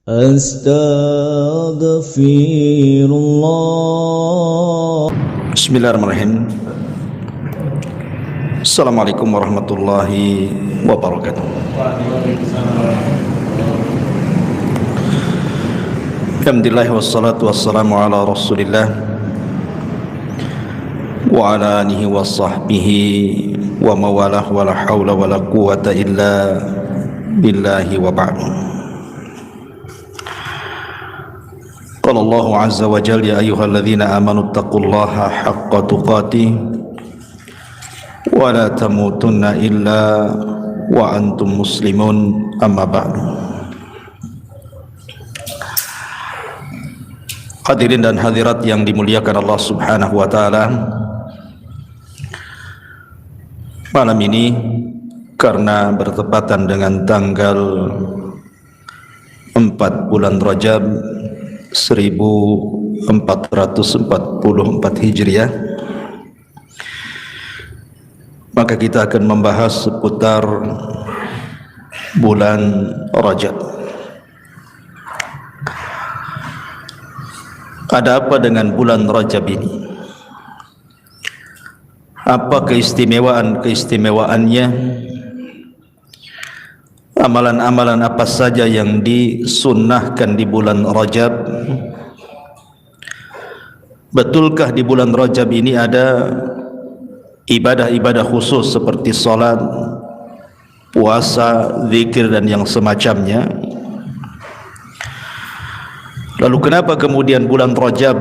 Astaghfirullah. Bismillahirrahmanirrahim. Assalamualaikum warahmatullahi wabarakatuh. Alhamdulillah wassalatu wassalamu ala rasulillah wa ala alihi wa sahbihi wa mawalah wa la hawla wa la quwata illa billahi wa ba'du. Qala Allahu azza wa jalla, ya ayyuhalladzina amanu taqullaha haqqa tuqatih wa la tamutunna illa wa antum muslimun, amma ba'du. Hadirin dan hadirat yang dimuliakan Allah subhanahu wa ta'ala, malam ini karena bertepatan dengan tanggal 4 bulan Rajab 1444 Hijriah, maka kita akan membahas seputar bulan Rajab. Ada apa dengan bulan Rajab ini? Apa keistimewaan-keistimewaannya? Amalan-amalan apa saja yang disunnahkan di bulan Rajab? Betulkah di bulan Rajab ini ada ibadah-ibadah khusus seperti salat, puasa, zikir dan yang semacamnya? Lalu kenapa kemudian bulan Rajab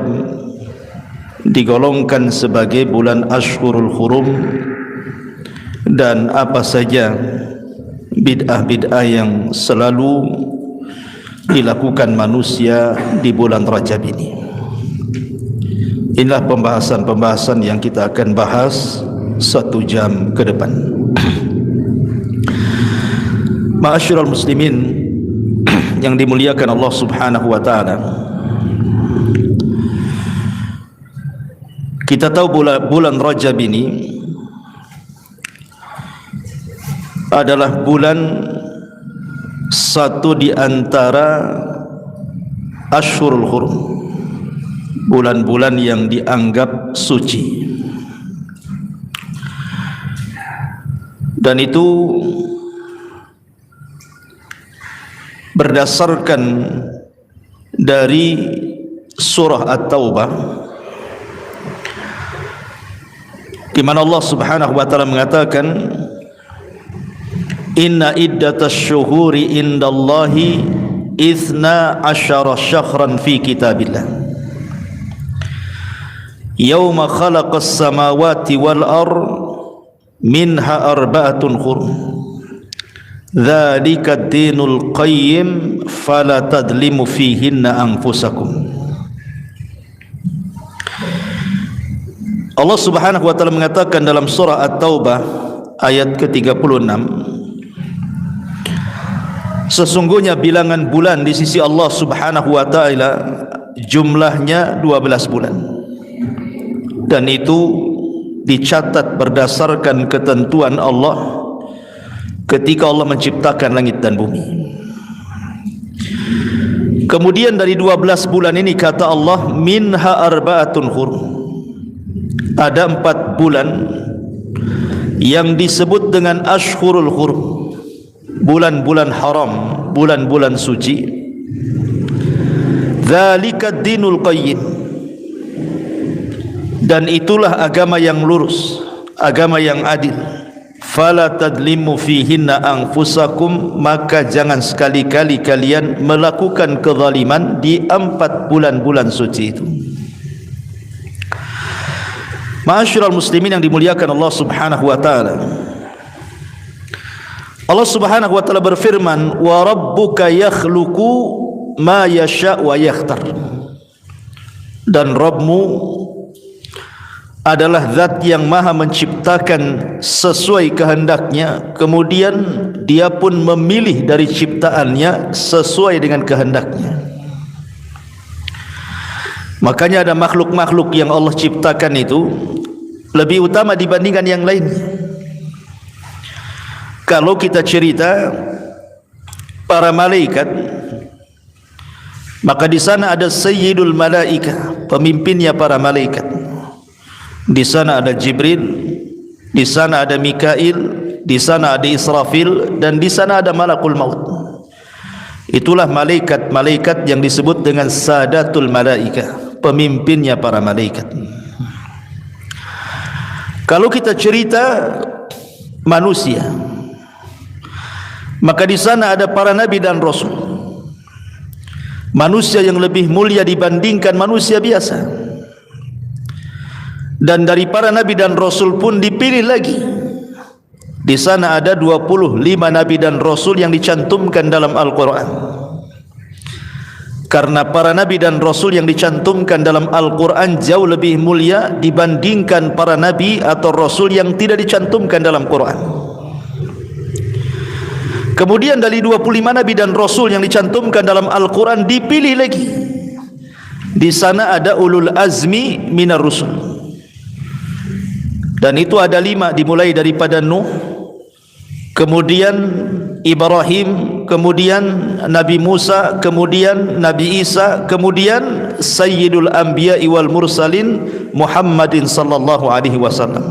digolongkan sebagai bulan Ashhurul Hurum, dan apa saja bid'ah-bid'ah yang selalu dilakukan manusia di bulan Rajab ini? Inilah pembahasan-pembahasan yang kita akan bahas 1 jam ke depan. Ma'asyiral muslimin yang dimuliakan Allah subhanahu wa ta'ala, kita tahu bulan Rajab ini adalah bulan satu di antara Ashhurul Hurum, bulan-bulan yang dianggap suci, dan itu berdasarkan dari surah At-Taubah, di mana Allah Subhanahu wa taala mengatakan, inna iddatasy syuhuri indallahi 12 syahran fi kitabillah yauma khalaqas samawati wal ard minha arba'atun hurum dzalika ad-dinul qayyim fala tadlimu fihinna anfusakum. Allah Subhanahu wa taala mengatakan dalam surah At-Taubah ayat ke-36, sesungguhnya bilangan bulan di sisi Allah Subhanahu wa taala jumlahnya 12 bulan, dan itu dicatat berdasarkan ketentuan Allah ketika Allah menciptakan langit dan bumi. Kemudian dari 12 bulan ini kata Allah, minha arba'atun hurum, ada 4 bulan yang disebut dengan Ashhurul Hurum, bulan-bulan haram, bulan-bulan suci. Dzalika ad-dinul qayyim, dan itulah agama yang lurus, agama yang adil. Fala tadlimu fihinna anfusakum, maka jangan sekali-kali kalian melakukan kezaliman di 4 bulan-bulan suci itu. Ma'asyiral muslimin yang dimuliakan Allah Subhanahu wa taala, Allah Subhanahu wa taala berfirman, wa rabbuka yakhluqu ma yasha wa yakhtar, dan Rabbmu adalah zat yang maha menciptakan sesuai kehendaknya, kemudian dia pun memilih dari ciptaannya sesuai dengan kehendaknya. Makanya ada makhluk-makhluk yang Allah ciptakan itu lebih utama dibandingkan yang lain. Kalau kita cerita para malaikat, Maka di sana ada Sayyidul Malaika, pemimpinnya para malaikat. Di sana ada Jibril, di sana ada Mikail, di sana ada Israfil, dan di sana ada Malakul Maut. Itulah malaikat-malaikat yang disebut dengan Sadatul Malaika, pemimpinnya para malaikat. Kalau kita cerita manusia, maka di sana ada para nabi dan rasul, manusia yang lebih mulia dibandingkan manusia biasa. Dan dari para nabi dan rasul pun dipilih lagi. Di sana ada 25 nabi dan rasul yang dicantumkan dalam Al-Quran. Karena para nabi dan rasul yang dicantumkan dalam Al-Quran jauh lebih mulia dibandingkan para nabi atau rasul yang tidak dicantumkan dalam Quran. Kemudian dari 25 nabi dan rasul yang dicantumkan dalam Al-Quran dipilih lagi. Di sana ada ulul azmi minar rusul. Dan itu ada 5, dimulai daripada Nuh, kemudian Ibrahim, kemudian Nabi Musa, kemudian Nabi Isa, kemudian Sayyidul Anbiya wal Mursalin Muhammadin sallallahu alaihi wasallam.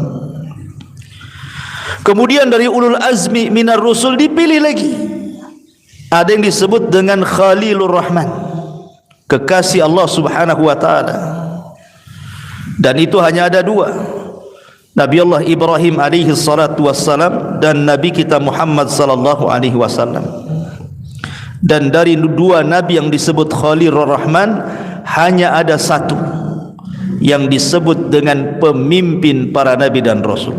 Kemudian dari ulul azmi minar rusul dipilih lagi. Ada yang disebut dengan Khalilur Rahman, kekasih Allah Subhanahu wa taala. Dan itu hanya ada 2. Nabi Allah Ibrahim alaihi salatu wassalam dan Nabi kita Muhammad sallallahu alaihi wasallam. Dan dari 2 nabi yang disebut Khalilur Rahman hanya ada 1 yang disebut dengan pemimpin para nabi dan rasul.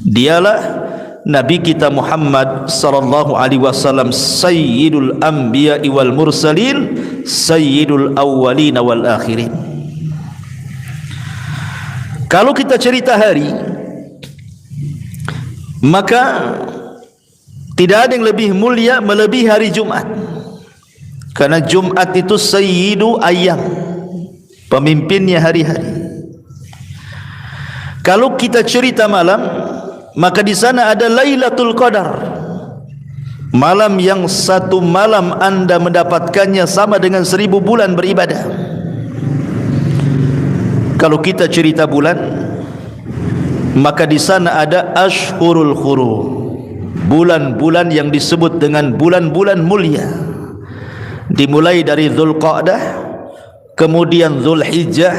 Dialah Nabi kita Muhammad sallallahu alaihi wasallam, Sayyidul Anbiya wal Mursalin, Sayyidul Awwalin wal Akhirin. Kalau kita cerita hari, maka tidak ada yang lebih mulia melebihi hari Jumat. Karena Jumat itu Sayyidu Ayyam, pemimpinnya hari-hari. Kalau kita cerita malam, maka di sana ada Lailatul Qadar, malam yang 1 malam anda mendapatkannya sama dengan 1000 bulan beribadah. Kalau kita cerita bulan, maka di sana ada Ashhurul Hurum, bulan-bulan yang disebut dengan bulan-bulan mulia. Dimulai dari Dzulqa'dah, kemudian Dzulhijjah,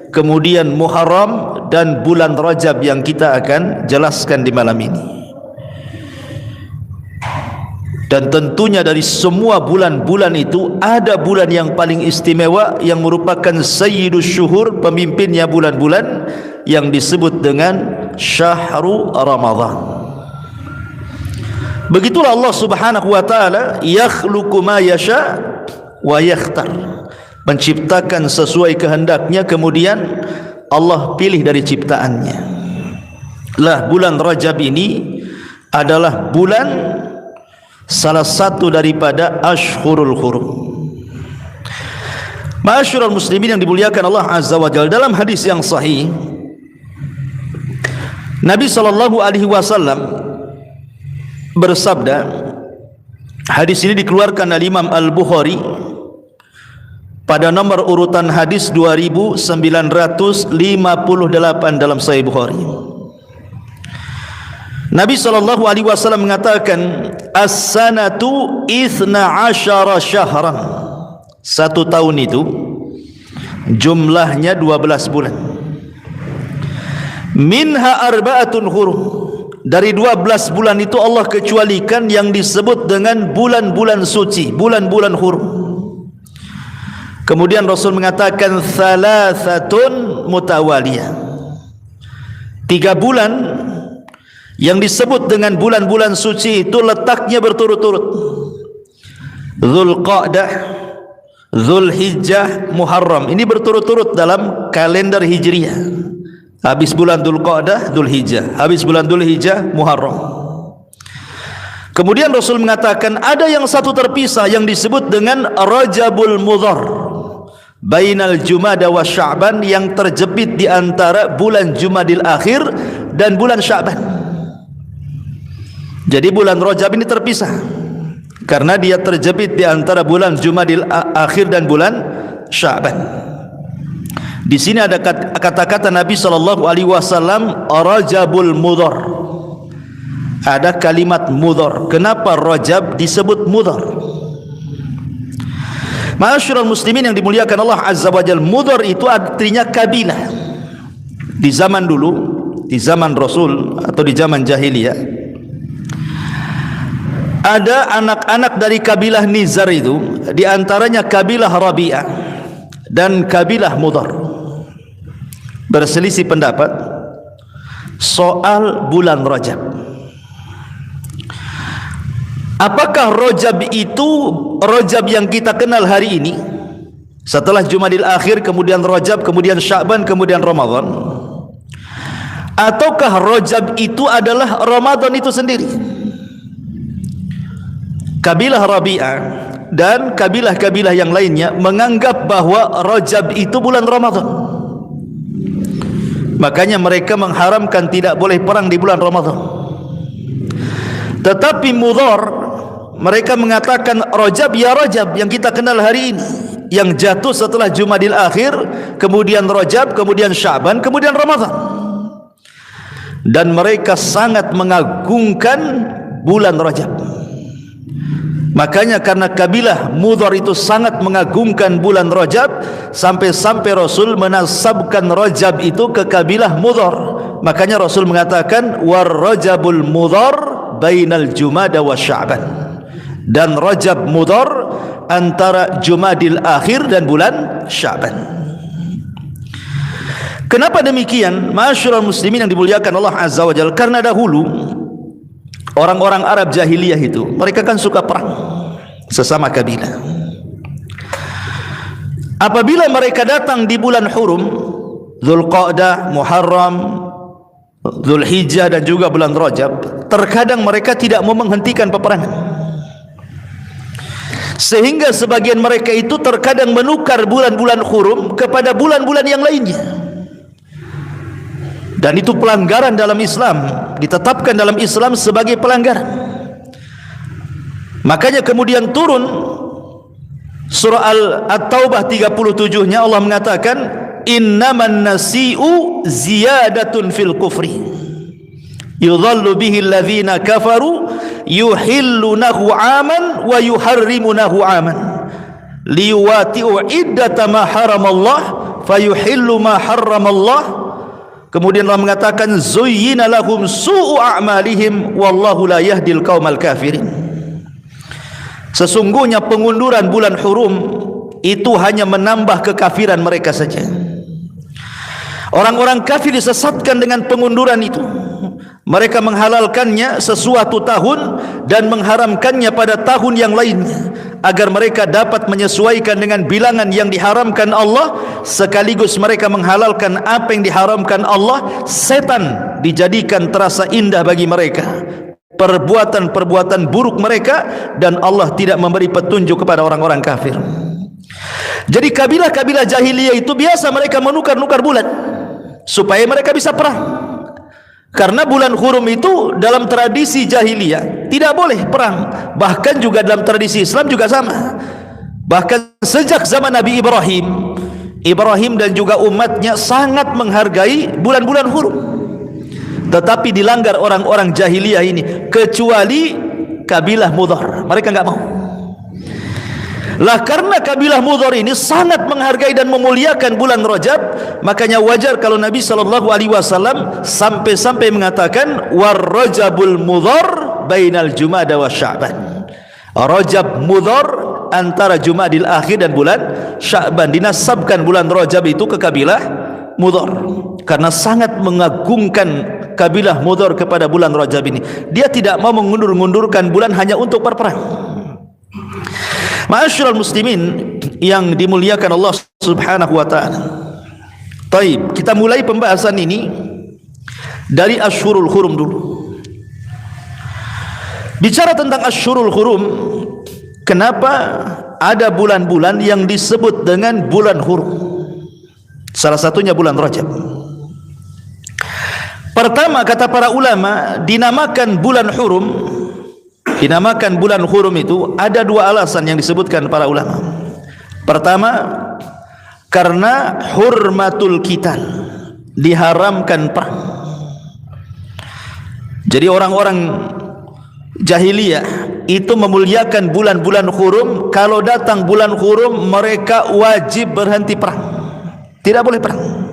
kemudian Muharram, dan bulan Rajab yang kita akan jelaskan di malam ini. Dan tentunya dari semua bulan-bulan itu ada bulan yang paling istimewa yang merupakan Sayyidus Syuhur, pemimpinnya bulan-bulan, yang disebut dengan Syahrul Ramadan. Begitulah Allah Subhanahu wa taala yakhluqu ma yasha wa yakhtar, menciptakan sesuai kehendaknya, kemudian Allah pilih dari ciptaannya. Lah bulan Rajab ini adalah bulan salah satu daripada Ashhurul Hurum. Ma'asyiral muslimin yang dimuliakan Allah Azza wa Jalla, dalam hadis yang sahih Nabi sallallahu alaihi wasallam bersabda, hadis ini dikeluarkan oleh Imam Al-Bukhari pada nomor urutan hadis 2958 dalam Sahih Bukhari. Nabi sallallahu alaihi wasallam mengatakan, as-sanatu 12 syahran. 1 tahun itu jumlahnya 12 bulan. Minha arba'atun hurum. Dari 12 bulan itu Allah kecualikan yang disebut dengan bulan-bulan suci, bulan-bulan hurum. Kemudian Rasul mengatakan thalathatun mutawaliyah. 3 bulan yang disebut dengan bulan-bulan suci itu letaknya berturut-turut. Dzulqa'dah, Dzulhijjah, Muharram. Ini berturut-turut dalam kalender Hijriah. Habis bulan Dzulqa'dah, Dzulhijjah. Habis bulan Dzulhijjah, Muharram. Kemudian Rasul mengatakan ada yang satu terpisah yang disebut dengan Rajabul Mudhar, bainal Jumada wa Sya'ban, yang terjepit di antara bulan Jumadil Akhir dan bulan Sya'ban. Jadi bulan Rajab ini terpisah. karena dia terjepit di antara bulan Jumadil Akhir dan bulan Sya'ban. Di sini ada kata-kata Nabi sallallahu alaihi wasallam, Rajabul Mudhar. Ada kalimat mudhar. Kenapa Rajab disebut mudhar? Ma'asyiral muslimin yang dimuliakan Allah Azza wa Jalla, mudhar itu artinya kabilah. Di zaman dulu, di zaman Rasul atau di zaman jahiliyah, ada anak-anak dari kabilah Nizar itu, di antaranya kabilah Rabi'ah dan kabilah Mudhar, berselisih pendapat soal bulan Rajab. Apakah Rajab itu Rajab yang kita kenal hari ini, setelah Jumadil Akhir, kemudian Rajab, kemudian Sya'ban, kemudian Ramadan, ataukah Rajab itu adalah Ramadan itu sendiri? Kabilah Rabi'ah dan kabilah-kabilah yang lainnya menganggap bahwa Rajab itu bulan Ramadan. Makanya mereka mengharamkan tidak boleh perang di bulan Ramadan. Tetapi Mudhar, mereka mengatakan Rajab ya Rajab yang kita kenal hari ini, yang jatuh setelah Jumadil Akhir, kemudian Rajab, kemudian Sya'ban, kemudian Ramadan. Dan mereka sangat mengagungkan bulan Rajab. Makanya karena kabilah Mudhar itu sangat mengagungkan bulan Rajab, sampai-sampai Rasul menasabkan Rajab itu ke kabilah Mudhar. Makanya Rasul mengatakan war Rajabul Mudhar bainal Jumada wa Sya'ban. Dan Rajab Mudhar antara Jumadil Akhir dan bulan Sya'ban. Kenapa demikian? Ma'asyiral muslimin yang dimuliakan Allah Azza wa Jalla, karena dahulu orang-orang Arab jahiliyah itu, mereka kan suka perang sesama kabilah. Apabila mereka datang di bulan hurum, Dzulqa'dah, Muharram, Dzulhijjah dan juga bulan Rajab, terkadang mereka tidak mau menghentikan peperangan, sehingga sebagian mereka itu terkadang menukar bulan-bulan hurum kepada bulan-bulan yang lainnya. Dan itu pelanggaran dalam Islam, ditetapkan dalam Islam sebagai pelanggaran. Makanya kemudian turun surah At-Taubah 37-nya, Allah mengatakan innaman nasi'u ziyadatun fil kufri yudhallu bihi alladhina kafaru yuhillunahu aman wa yuharrimunahu aman liyuwati'u iddata ma haramallah fayuhillu ma haramallah. Kemudian Allah mengatakan zuyyina lahum su'u a'malihim wallahu la yahdil qaumal kafirin. Sesungguhnya pengunduran bulan hurum itu hanya menambah kekafiran mereka saja. Orang-orang kafir disesatkan dengan pengunduran itu. Mereka menghalalkannya sesuatu tahun dan mengharamkannya pada tahun yang lainnya, agar mereka dapat menyesuaikan dengan bilangan yang diharamkan Allah, sekaligus mereka menghalalkan apa yang diharamkan Allah. Setan dijadikan terasa indah bagi mereka, perbuatan-perbuatan buruk mereka, dan Allah tidak memberi petunjuk kepada orang-orang kafir. Jadi kabilah-kabilah jahiliyah itu biasa mereka menukar-nukar bulan supaya mereka bisa perang. Karena bulan hurum itu dalam tradisi jahiliyah tidak boleh perang. Bahkan juga dalam tradisi Islam juga sama. Bahkan sejak zaman Nabi Ibrahim dan juga umatnya sangat menghargai bulan-bulan hurum. Tetapi dilanggar orang-orang jahiliyah ini, kecuali kabilah Mudhar. Mereka enggak mau. Lah karena kabilah Mudhar ini sangat menghargai dan memuliakan bulan Rajab, makanya wajar kalau Nabi SAW sampai-sampai mengatakan war Rajabul Mudhar bainal Jumada wa Sya'ban. Rajab Mudhar antara Jumadil Akhir dan bulan Sya'ban. Dinasabkan bulan Rajab itu ke kabilah Mudhar karena sangat mengagungkan kabilah Mudhar kepada bulan Rajab ini. Dia tidak mau mengundur-undurkan bulan hanya untuk berperang. Ma'asyiral muslimin yang dimuliakan Allah Subhanahu wa taala. Baik, kita mulai pembahasan ini dari Asyhurul Hurum dulu. Bicara tentang Asyhurul Hurum, kenapa ada bulan-bulan yang disebut dengan bulan hurum? Salah satunya bulan Rajab. Pertama, kata para ulama, dinamakan bulan hurum dinamakan bulan hurum itu ada dua alasan yang disebutkan para ulama. Pertama, karena hurmatul qital, diharamkan perang. Jadi orang-orang jahiliyah itu memuliakan bulan-bulan hurum. Kalau datang bulan hurum, mereka wajib berhenti perang, tidak boleh perang.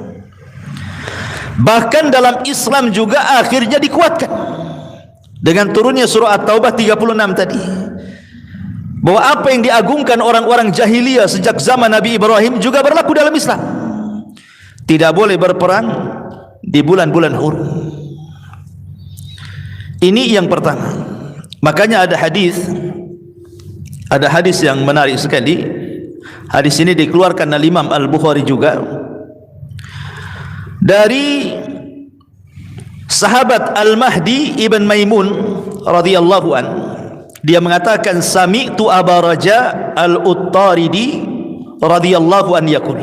Bahkan dalam Islam juga akhirnya dikuatkan dengan turunnya surah At-Taubah 36 tadi, bahwa apa yang diagungkan orang-orang jahiliyah sejak zaman Nabi Ibrahim juga berlaku dalam Islam. Tidak boleh berperang di bulan-bulan hurum. Ini yang pertama. Makanya ada hadis yang menarik sekali. Hadis ini dikeluarkan oleh Imam Al-Bukhari juga dari sahabat Al-Mahdi Ibn Maimun radhiyallahu an. Dia mengatakan, sami'tu Aba Raja Al-Uttaridi radhiyallahu an yaqul.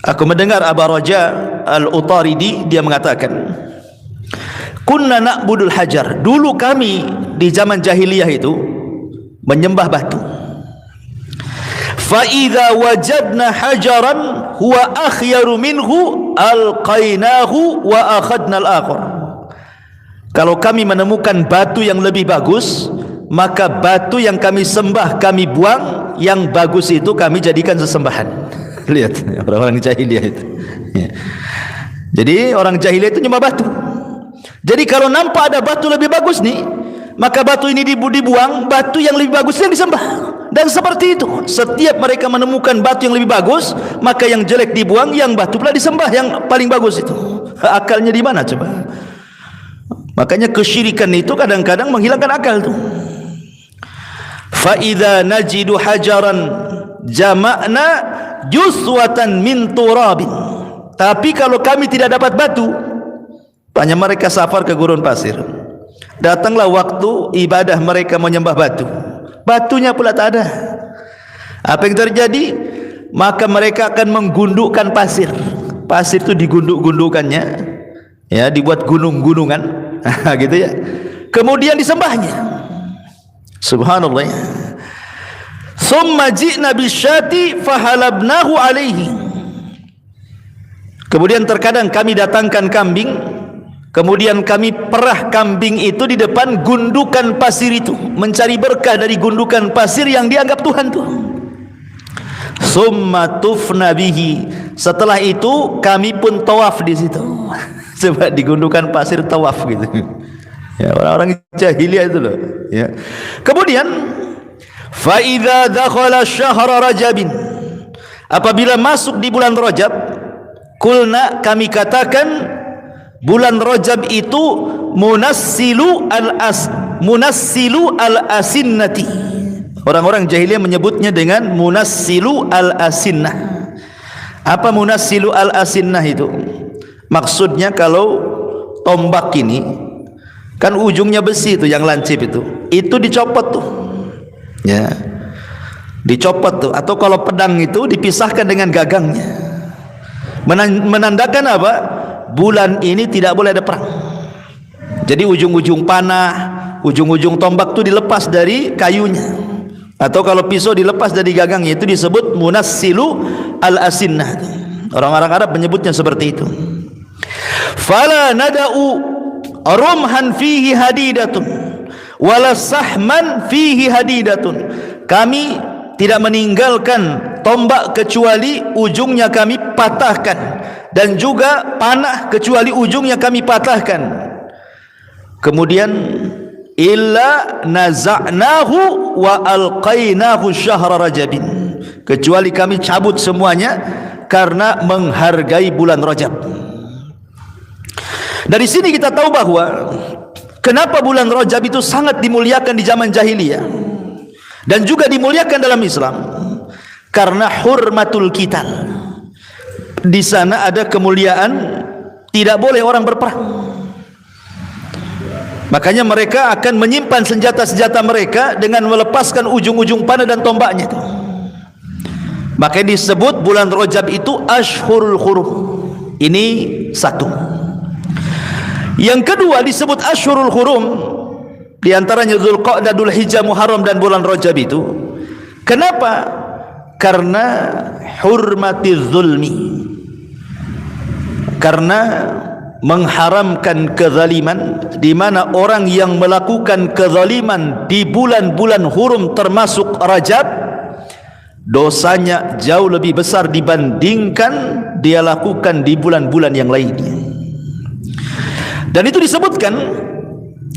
Aku mendengar Aba Raja Al-Uttaridi, dia mengatakan, kunna na'budul hajar. Dulu kami di zaman jahiliyah itu menyembah batu. Fa idza wajadna hajaran huwa akhyaru minhu alqainahu wa akhadna al-akhar. Kalau kami menemukan batu yang lebih bagus, maka batu yang kami sembah kami buang, yang bagus itu kami jadikan sesembahan. Lihat orang-orang jahiliyah itu. Jadi orang jahiliyah itu nyembah batu. Jadi kalau nampak ada batu lebih bagus nih, maka batu ini dibuang, batu yang lebih bagus yang disembah. Dan seperti itu, setiap mereka menemukan batu yang lebih bagus, maka yang jelek dibuang, yang batu pula disembah yang paling bagus itu. Akalnya di mana coba? Makanya kesyirikan itu kadang-kadang menghilangkan akal tuh. Fa idza najidu hajaran jama'na juswatan min turabin. Tapi kalau kami tidak dapat batu, hanya mereka safar ke gurun pasir. Datanglah waktu ibadah mereka menyembah batu, batunya pula tak ada. Apa yang terjadi? Maka mereka akan menggundukkan pasir. Pasir itu digunduk-gundukannya, ya, dibuat gunung-gunungan, gitu ya. Kemudian disembahnya. Subhanallah. Summa ji'na bisyati fahalabnahu alaihi. Kemudian terkadang kami datangkan kambing, kemudian kami perah kambing itu di depan gundukan pasir itu, mencari berkah dari gundukan pasir yang dianggap Tuhan tuh. Summa tufna bihi. Setelah itu kami pun tawaf di situ. Coba di gundukan pasir tawaf gitu. Ya, orang-orang jahiliyah itu loh, ya. Kemudian fa idza dakhala syahr rajabin. Apabila masuk di bulan Rajab, kulna, kami katakan bulan Rajab itu munassilu al-asinnati. Orang-orang jahiliyah menyebutnya dengan munassilu al-asinnah. Apa munassilu al-asinnah itu? Maksudnya kalau tombak ini kan ujungnya besi itu yang lancip itu dicopot tuh, ya, dicopot tuh. Atau kalau pedang itu dipisahkan dengan gagangnya, menandakan apa? Bulan ini tidak boleh ada perang. Jadi ujung-ujung panah, ujung-ujung tombak itu dilepas dari kayunya, atau kalau pisau dilepas dari gagangnya, itu disebut munassilu al-asinnah. Orang-orang Arab menyebutnya seperti itu. Fala nada'u rumhan fihi hadidatun wala sahman fihi hadidatun. Kami tidak meninggalkan tombak kecuali ujungnya kami patahkan, dan juga panah kecuali ujungnya kami patahkan. Kemudian illa naza'nahu wa alqainahu syahra rajabin, kecuali kami cabut semuanya karena menghargai bulan Rajab. Dari sini kita tahu bahwa kenapa bulan Rajab itu sangat dimuliakan di zaman jahiliyah dan juga dimuliakan dalam Islam, karena hurmatul qital. Di sana ada kemuliaan, tidak boleh orang berperang. Makanya mereka akan menyimpan senjata-senjata mereka dengan melepaskan ujung-ujung panah dan tombaknya. Makanya disebut bulan Rajab itu Ashhurul Hurum. Ini satu. Yang kedua disebut Ashhurul Hurum Di antaranya Dzulqa'dah, Dzulhijjah, Muharram dan bulan Rajab itu. Kenapa? Karena hurmati zulmi, karena mengharamkan kezaliman, di mana orang yang melakukan kezaliman di bulan-bulan hurum termasuk Rajab, dosanya jauh lebih besar dibandingkan dia lakukan di bulan-bulan yang lainnya. Dan itu disebutkan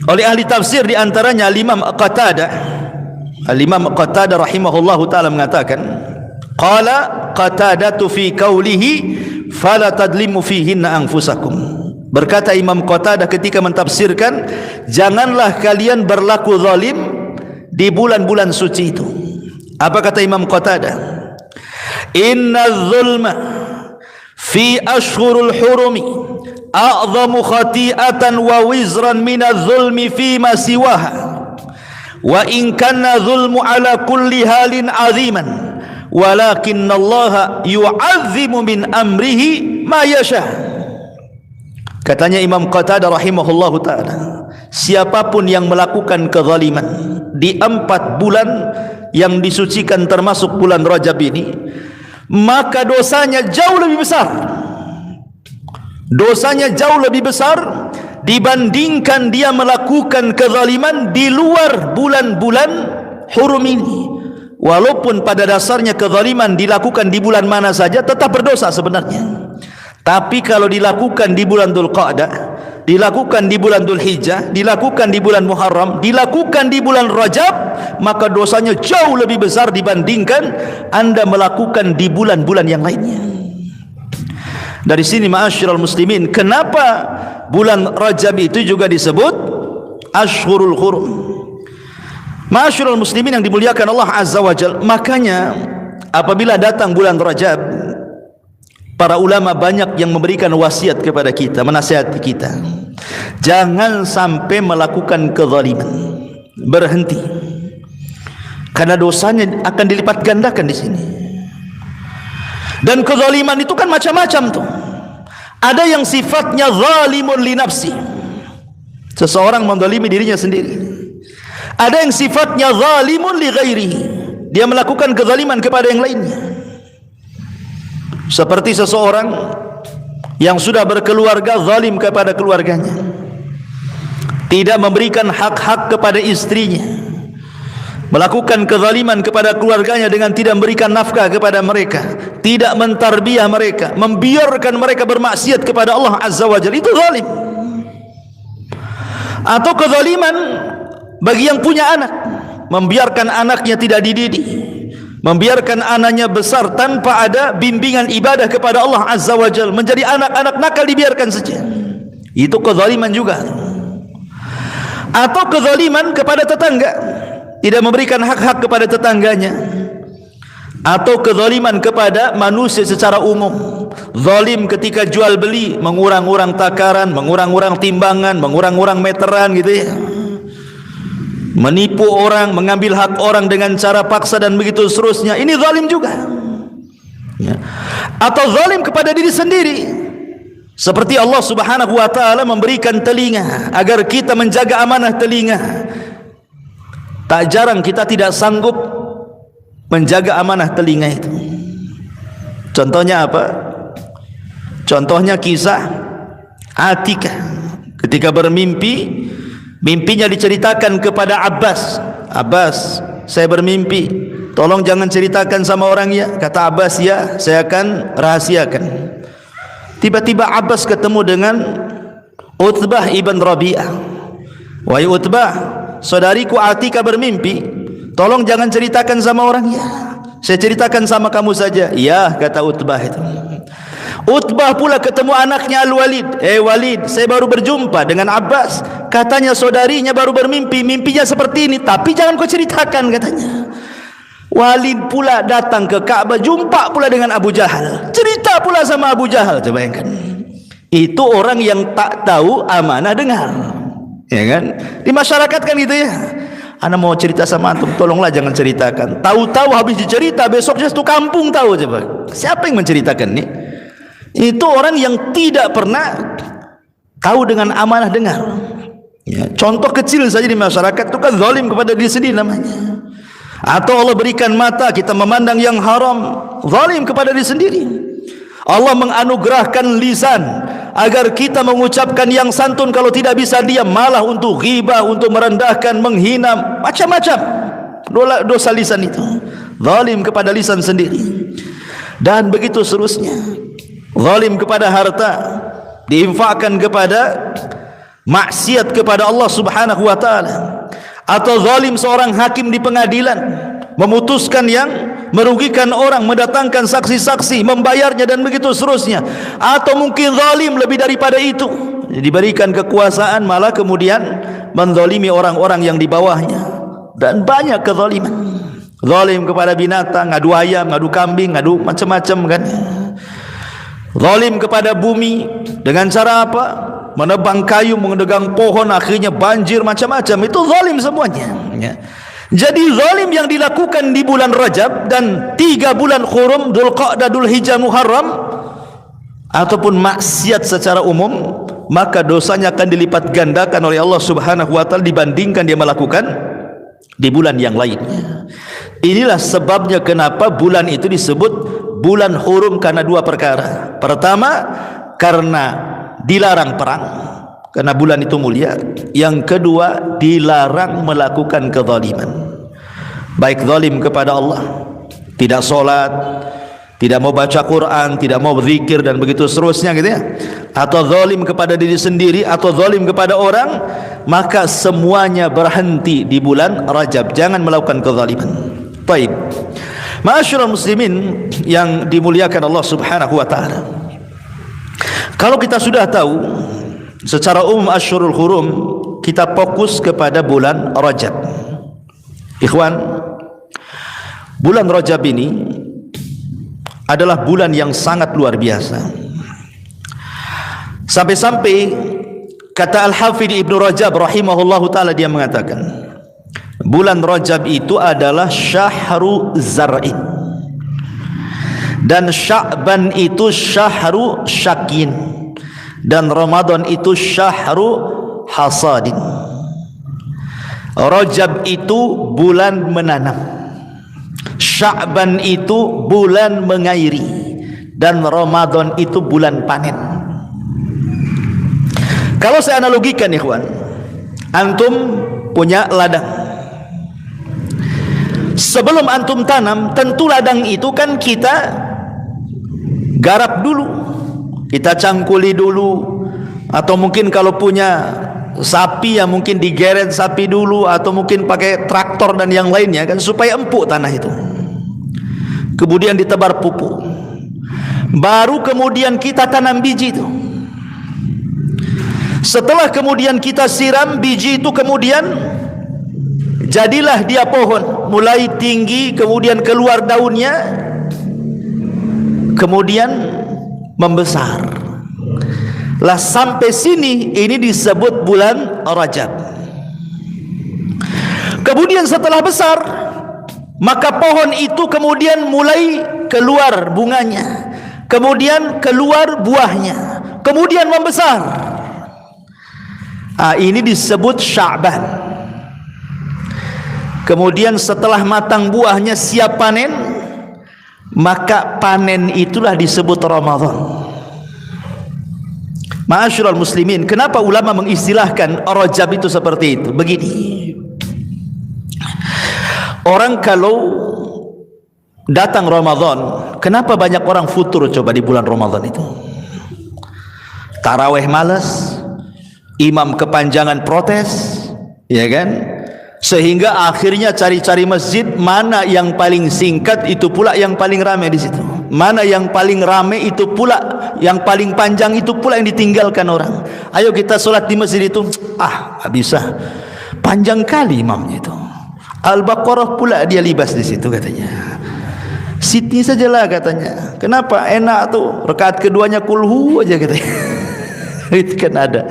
oleh ahli tafsir, di antaranya Al-Imam Qatadah. Al-Imam Qatadah rahimahullahu taala mengatakan, qala Qatadatu fi qawlihi fala tadlimu fihinna anfusakum. Berkata Imam Qatadah ketika mentafsirkan, janganlah kalian berlaku zalim di bulan-bulan suci itu. Apa kata Imam Qatadah? Inna zulma fi ashhurul hurumi a'zamu khati'atan wa wizran minaz zulmi fi ma siwaha, wa in kana zulmu ala kulli halin aziman, walakinna Allah yu'azzimu min amrihi ma yasha. Katanya Imam Qatadah rahimahullahu ta'ala, siapapun yang melakukan kezaliman di 4 bulan yang disucikan termasuk bulan Rajab ini, maka dosanya jauh lebih besar. Dosanya jauh lebih besar dibandingkan dia melakukan kezaliman di luar bulan-bulan hurum ini. Walaupun pada dasarnya kezaliman dilakukan di bulan mana saja tetap berdosa sebenarnya. Tapi kalau dilakukan di bulan Dzulqa'dah, dilakukan di bulan Dzulhijjah, dilakukan di bulan Muharram, dilakukan di bulan Rajab, maka dosanya jauh lebih besar dibandingkan Anda melakukan di bulan-bulan yang lainnya. Dari sini ma'asyiral muslimin, kenapa bulan Rajab itu juga disebut Ashhurul Hurum? Ma'asyiral muslimin yang dimuliakan Allah Azza wa Jalla, makanya apabila datang bulan Rajab, para ulama banyak yang memberikan wasiat kepada kita, menasihati kita, jangan sampai melakukan kezaliman, berhenti, karena dosanya akan dilipat gandakan di sini. Dan kezaliman itu kan macam-macam tuh. Ada yang sifatnya zalimun li nafsi, seseorang menzalimi dirinya sendiri. Ada yang sifatnya zalimun li ghairihi, dia melakukan kezaliman kepada yang lainnya. Seperti seseorang yang sudah berkeluarga zalim kepada keluarganya, tidak memberikan hak-hak kepada istrinya, melakukan kezaliman kepada keluarganya dengan tidak memberikan nafkah kepada mereka, tidak mentarbiyah mereka, membiarkan mereka bermaksiat kepada Allah Azza wa Jalla, itu zalim. Atau kezaliman bagi yang punya anak, membiarkan anaknya tidak dididik, membiarkan anaknya besar tanpa ada bimbingan ibadah kepada Allah Azza wa Jalla, menjadi anak-anak nakal dibiarkan saja, itu kezaliman juga. Atau kezaliman kepada tetangga, tidak memberikan hak-hak kepada tetangganya. Atau kezaliman kepada manusia secara umum, zalim ketika jual beli, mengurang-urang takaran, mengurang-urang timbangan, mengurang-urang meteran gitu ya, menipu orang, mengambil hak orang dengan cara paksa dan begitu seterusnya, ini zalim juga ya. Atau zalim kepada diri sendiri, seperti Allah Subhanahu wa ta'ala memberikan telinga agar kita menjaga amanah telinga. Tak jarang kita tidak sanggup menjaga amanah telinga itu. Contohnya apa? Contohnya kisah Atikah ketika bermimpi, mimpinya diceritakan kepada Abbas. Abbas, saya bermimpi, tolong jangan ceritakan sama orang ya. Kata Abbas, ya, saya akan rahasiakan. Tiba-tiba Abbas ketemu dengan Utbah ibn Rabi'ah. Wahai Utbah, saudariku Atikah bermimpi, tolong jangan ceritakan sama orang ya, saya ceritakan sama kamu saja. Ya, kata Utbah itu. Utbah pula ketemu anaknya Al-Walid. Walid, saya baru berjumpa dengan Abbas, katanya saudarinya baru bermimpi, mimpinya seperti ini, tapi jangan kau ceritakan katanya. Walid pula datang ke Ka'bah, jumpa pula dengan Abu Jahal, cerita pula sama Abu Jahal. Coba bayangkan, itu orang yang tak tahu amanah dengar, ya kan? Di masyarakat kan gitu ya, ana mau cerita sama antum, tolonglah jangan ceritakan. Tahu-tahu habis dicerita, besoknya satu kampung tahu. Coba siapa yang menceritakan nih? Itu orang yang tidak pernah tahu dengan amanah dengar, Ya, contoh kecil saja di masyarakat itu kan zalim kepada diri sendiri namanya. Atau Allah berikan mata, kita memandang yang haram, zalim kepada diri sendiri. Allah menganugerahkan lisan agar kita mengucapkan yang santun, kalau tidak bisa diam malah untuk ghibah, untuk merendahkan, menghina, macam-macam dosa lisan itu. Zalim kepada lisan sendiri. Dan begitu seterusnya. Zalim kepada harta, diinfakkan kepada maksiat kepada Allah Subhanahu wa taala. Atau zalim seorang hakim di pengadilan, memutuskan yang merugikan orang, mendatangkan saksi-saksi, membayarnya dan begitu seterusnya. Atau mungkin zalim lebih daripada itu, diberikan kekuasaan malah kemudian menzalimi orang-orang yang di bawahnya. Dan banyak kezaliman. Zalim kepada binatang, ngadu ayam, ngadu kambing, ngadu macam-macam kan. Zalim kepada bumi dengan cara apa? Menebang kayu, mendegang pohon, akhirnya banjir, macam-macam. Itu zalim semuanya, ya. Jadi zalim yang dilakukan di bulan Rajab dan 3 bulan Hurum, Dzulqa'dah, Dzulhijjah, Muharram, ataupun maksiat secara umum, maka dosanya akan dilipat gandakan oleh Allah Subhanahu wa taala dibandingkan dia melakukan di bulan yang lainnya. Inilah sebabnya kenapa bulan itu disebut bulan Hurum, karena 2 perkara. Pertama, karena dilarang perang, karena bulan itu mulia. Yang kedua, dilarang melakukan kezaliman, baik zalim kepada Allah, tidak solat, tidak mau baca Quran, tidak mau berzikir dan begitu seterusnya gitu ya, atau zalim kepada diri sendiri, atau zalim kepada orang, maka semuanya berhenti di bulan Rajab. Jangan melakukan kezaliman. Baik, ma'asyiral muslimin yang dimuliakan Allah Subhanahu wa taala, kalau kita sudah tahu secara umum Asyhurul Hurum, kita fokus kepada bulan Rajab. Ikhwan, bulan Rajab ini adalah bulan yang sangat luar biasa. Sampai-sampai kata Al-Hafidh Ibnu Rajab rahimahullahu taala, dia mengatakan bulan Rajab itu adalah syahru zar'in, dan Sya'ban itu syahru syakin, dan Ramadan itu syahru hasadin. Rajab itu bulan menanam, Sya'ban itu bulan mengairi, dan Ramadan itu bulan panen. Kalau saya analogikan ikhwan, antum punya ladang. Sebelum antum tanam, tentu ladang itu kan kita garap dulu, kita cangkuli dulu, atau mungkin kalau punya sapi ya mungkin digeret sapi dulu, atau mungkin pakai traktor dan yang lainnya kan, supaya empuk tanah itu. Kemudian ditebar pupuk, baru kemudian kita tanam biji itu. Setelah kemudian kita siram biji itu, kemudian jadilah dia pohon, mulai tinggi, kemudian keluar daunnya, kemudian membesar. Lah sampai sini ini disebut bulan Rajab. Kemudian setelah besar, maka pohon itu kemudian mulai keluar bunganya, kemudian keluar buahnya, kemudian membesar. Ini disebut Sya'ban. Kemudian setelah matang buahnya, siap panen, maka panen itulah disebut Ramadan. Ma'asyiral muslimin, kenapa ulama mengistilahkan Rajab itu seperti itu? Begini, orang kalau datang Ramadan, kenapa banyak orang futur coba di bulan Ramadan itu? Taraweh malas, imam kepanjangan protes, ya kan? Sehingga akhirnya cari-cari masjid, mana yang paling singkat itu pula yang paling ramai di situ. Mana yang paling ramai itu pula, yang paling panjang itu pula yang ditinggalkan orang. Ayo kita sholat di masjid itu, nggak bisa, panjang kali imamnya itu. Al-Baqarah pula dia libas di situ katanya. Siti sajalah katanya. Kenapa? Enak tuh, rakaat keduanya kulhu aja katanya. Itu kan ada.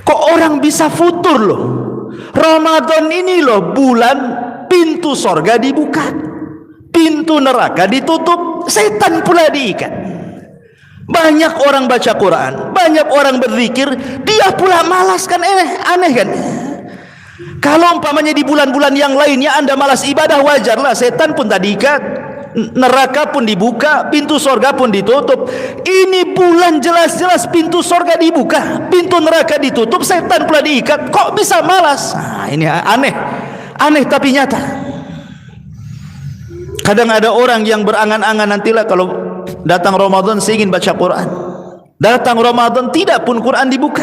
Kok orang bisa futur loh? Ramadan ini loh bulan pintu sorga dibuka, pintu neraka ditutup, setan pula diikat. Banyak orang baca Quran, banyak orang berzikir, dia pula malas kan, aneh kan? Kalau umpamanya di bulan-bulan yang lainnya Anda malas ibadah, wajarlah, setan pun tak diikat, neraka pun dibuka, pintu sorga pun ditutup. Ini bulan jelas-jelas pintu sorga dibuka, pintu neraka ditutup, setan pula diikat, kok bisa malas? Ini aneh tapi nyata. Kadang ada orang yang berangan-angan, nantilah kalau datang Ramadan saya ingin baca Quran. Datang Ramadan tidak pun Quran dibuka.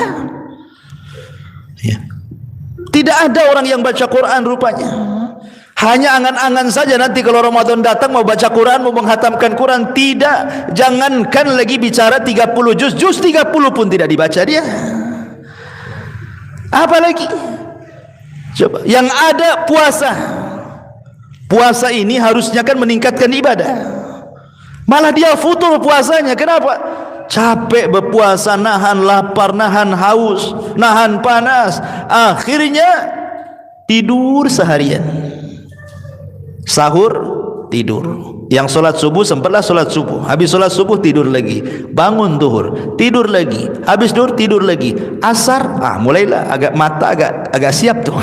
Ya. Tidak ada orang yang baca Quran rupanya. Hanya angan-angan saja nanti kalau Ramadan datang mau baca Quran, mau menghatamkan Quran. Tidak, jangankan lagi bicara 30 juz 30 pun tidak dibaca dia. Apalagi coba yang ada puasa. Puasa ini harusnya kan meningkatkan ibadah, malah dia futur puasanya. Kenapa? Capek berpuasa, nahan lapar, nahan haus, nahan panas, akhirnya tidur seharian. Sahur tidur, yang solat subuh sempatlah solat subuh, habis solat subuh tidur lagi, bangun zuhur tidur lagi, habis zuhur tidur lagi, asar mulailah agak mata agak siap tuh.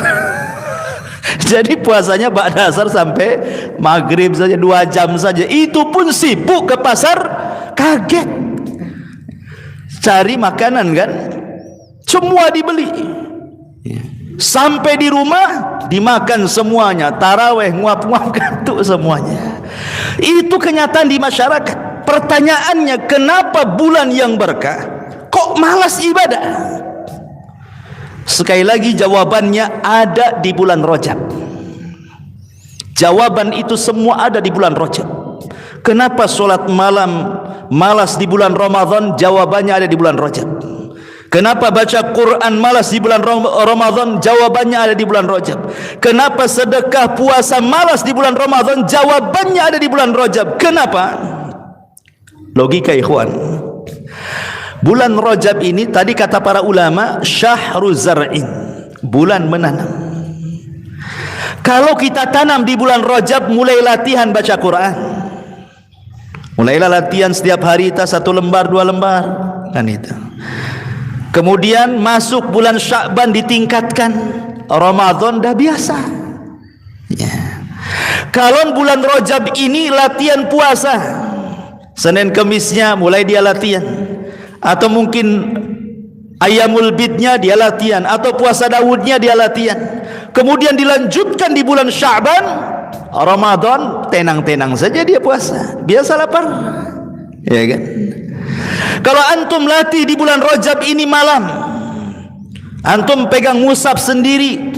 Jadi puasanya ba'da asar sampai maghrib saja, 2 jam saja. Itu pun sibuk ke pasar, kaget cari makanan kan, semua dibeli. Sampai di rumah dimakan semuanya, taraweh nguap-nguap kantuk semuanya. Itu kenyataan di masyarakat. Pertanyaannya, kenapa bulan yang berkah kok malas ibadah? Sekali lagi jawabannya ada di bulan Rajab. Jawaban itu semua ada di bulan Rajab. Kenapa solat malam malas di bulan Ramadan? Jawabannya ada di bulan Rajab. Kenapa baca Quran malas di bulan Ramadan? Jawabannya ada di bulan Rajab. Kenapa sedekah puasa malas di bulan Ramadan? Jawabannya ada di bulan Rajab. Kenapa? Logika ikhwan. Bulan Rajab ini tadi kata para ulama syahru zar'in, bulan menanam. Kalau kita tanam di bulan Rajab, mulai latihan baca Quran, mulailah latihan setiap hari 1 lembar 2 lembar kan itu. Kemudian masuk bulan Sya'ban ditingkatkan, Ramadan dah biasa ya. Kalau bulan Rajab ini latihan puasa, Senin Kemisnya mulai dia latihan, atau mungkin Ayyamul Bidnya dia latihan, atau puasa Daudnya dia latihan. Kemudian dilanjutkan di bulan Sya'ban, Ramadan tenang-tenang saja dia puasa, biasa lapar ya kan. Kalau antum latih di bulan Rajab ini malam, antum pegang mushaf sendiri,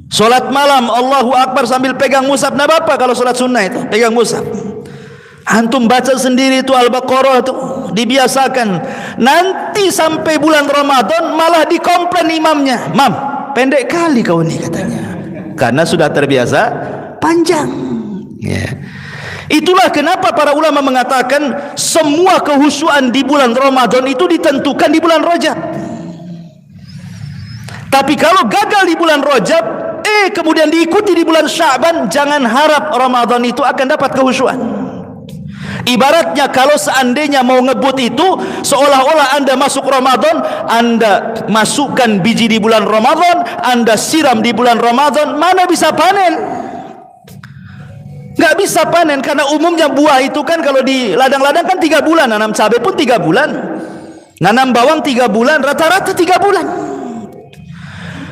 solat malam Allahu Akbar sambil pegang mushaf, nah apa kalau solat sunnah itu pegang mushaf, antum baca sendiri itu Al-Baqarah itu, dibiasakan. Nanti sampai bulan Ramadan malah dikomplain imamnya, "Mam, pendek kali kau ini," katanya, karena sudah terbiasa panjang ya. Itulah kenapa para ulama mengatakan semua kehusuan di bulan Ramadan itu ditentukan di bulan Rajab. Tapi kalau gagal di bulan Rajab, kemudian diikuti di bulan Sya'ban, jangan harap Ramadan itu akan dapat kehusuan. Ibaratnya kalau seandainya mau ngebut itu, seolah-olah Anda masuk Ramadan, Anda masukkan biji di bulan Ramadan, Anda siram di bulan Ramadan, mana bisa panen? Nggak bisa panen, karena umumnya buah itu kan kalau di ladang-ladang kan 3 bulan, nanam cabai pun 3 bulan, nanam bawang 3 bulan, rata-rata 3 bulan.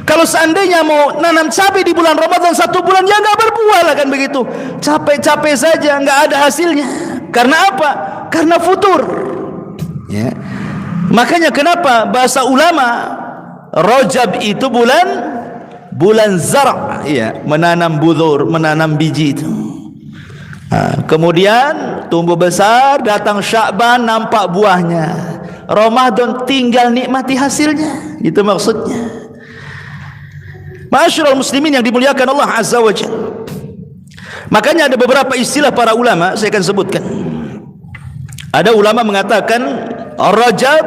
Kalau seandainya mau nanam cabai di bulan Ramadan 1 bulan, ya nggak berbuah lah kan begitu, capek-capek saja, nggak ada hasilnya. Karena apa? Karena futur ya. Makanya kenapa bahasa ulama Rajab itu bulan zar' ya, menanam budur, menanam biji itu. Kemudian tumbuh besar, datang Sya'ban nampak buahnya, Ramadan tinggal nikmati hasilnya. Itu maksudnya. Ma'asyiral muslimin yang dimuliakan Allah Azza wa Jalla. Makanya ada beberapa istilah para ulama saya akan sebutkan. Ada ulama mengatakan Rajab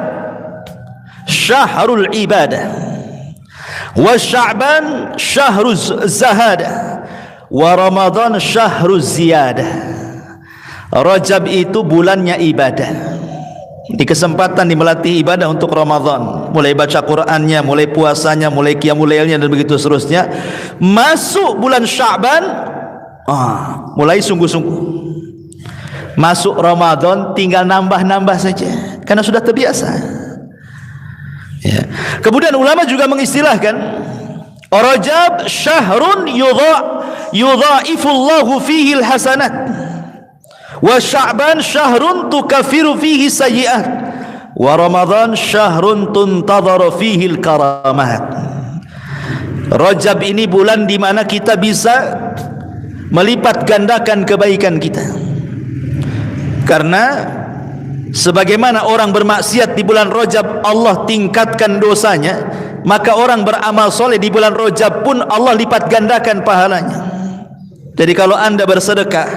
syahrul ibadah, wa Sya'ban syahruz zahadah, wa Ramadan syahruz ziyadah. Rajab itu bulannya ibadah, di kesempatan melatih ibadah untuk Ramadan, mulai baca Qurannya, mulai puasanya, mulai qiyamul lailnya dan begitu seterusnya. Masuk bulan Sya'ban, mulai sungguh-sungguh. Masuk Ramadan tinggal nambah-nambah saja karena sudah terbiasa. Ya. Kemudian ulama juga mengistilahkan Rajab syahrun yudha'ifullahu fihi al-hasanat, wa Sya'ban syahrun tukaffiru fihi sayyi'at, wa Ramadan syahrun tuntadharu fihi al-karamat. Rajab ini bulan di mana kita bisa melipat gandakan kebaikan kita. Karena sebagaimana orang bermaksiat di bulan Rajab Allah tingkatkan dosanya, maka orang beramal soleh di bulan Rajab pun Allah lipat gandakan pahalanya. Jadi kalau anda bersedekah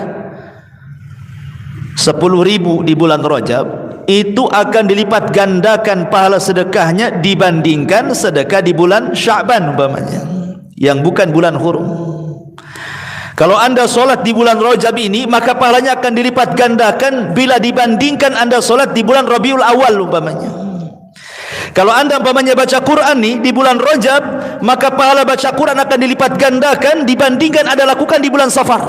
10.000 di bulan Rajab, itu akan dilipat gandakan pahala sedekahnya dibandingkan sedekah di bulan Sya'ban umpamanya, yang bukan bulan hurum. Kalau anda solat di bulan Rajab ini, maka pahalanya akan dilipat gandakan bila dibandingkan anda solat di bulan Rabiul Awal umpamanya. Kalau anda umpamanya baca Quran nih di bulan Rajab, maka pahala baca Quran akan dilipat gandakan dibandingkan anda lakukan di bulan Safar.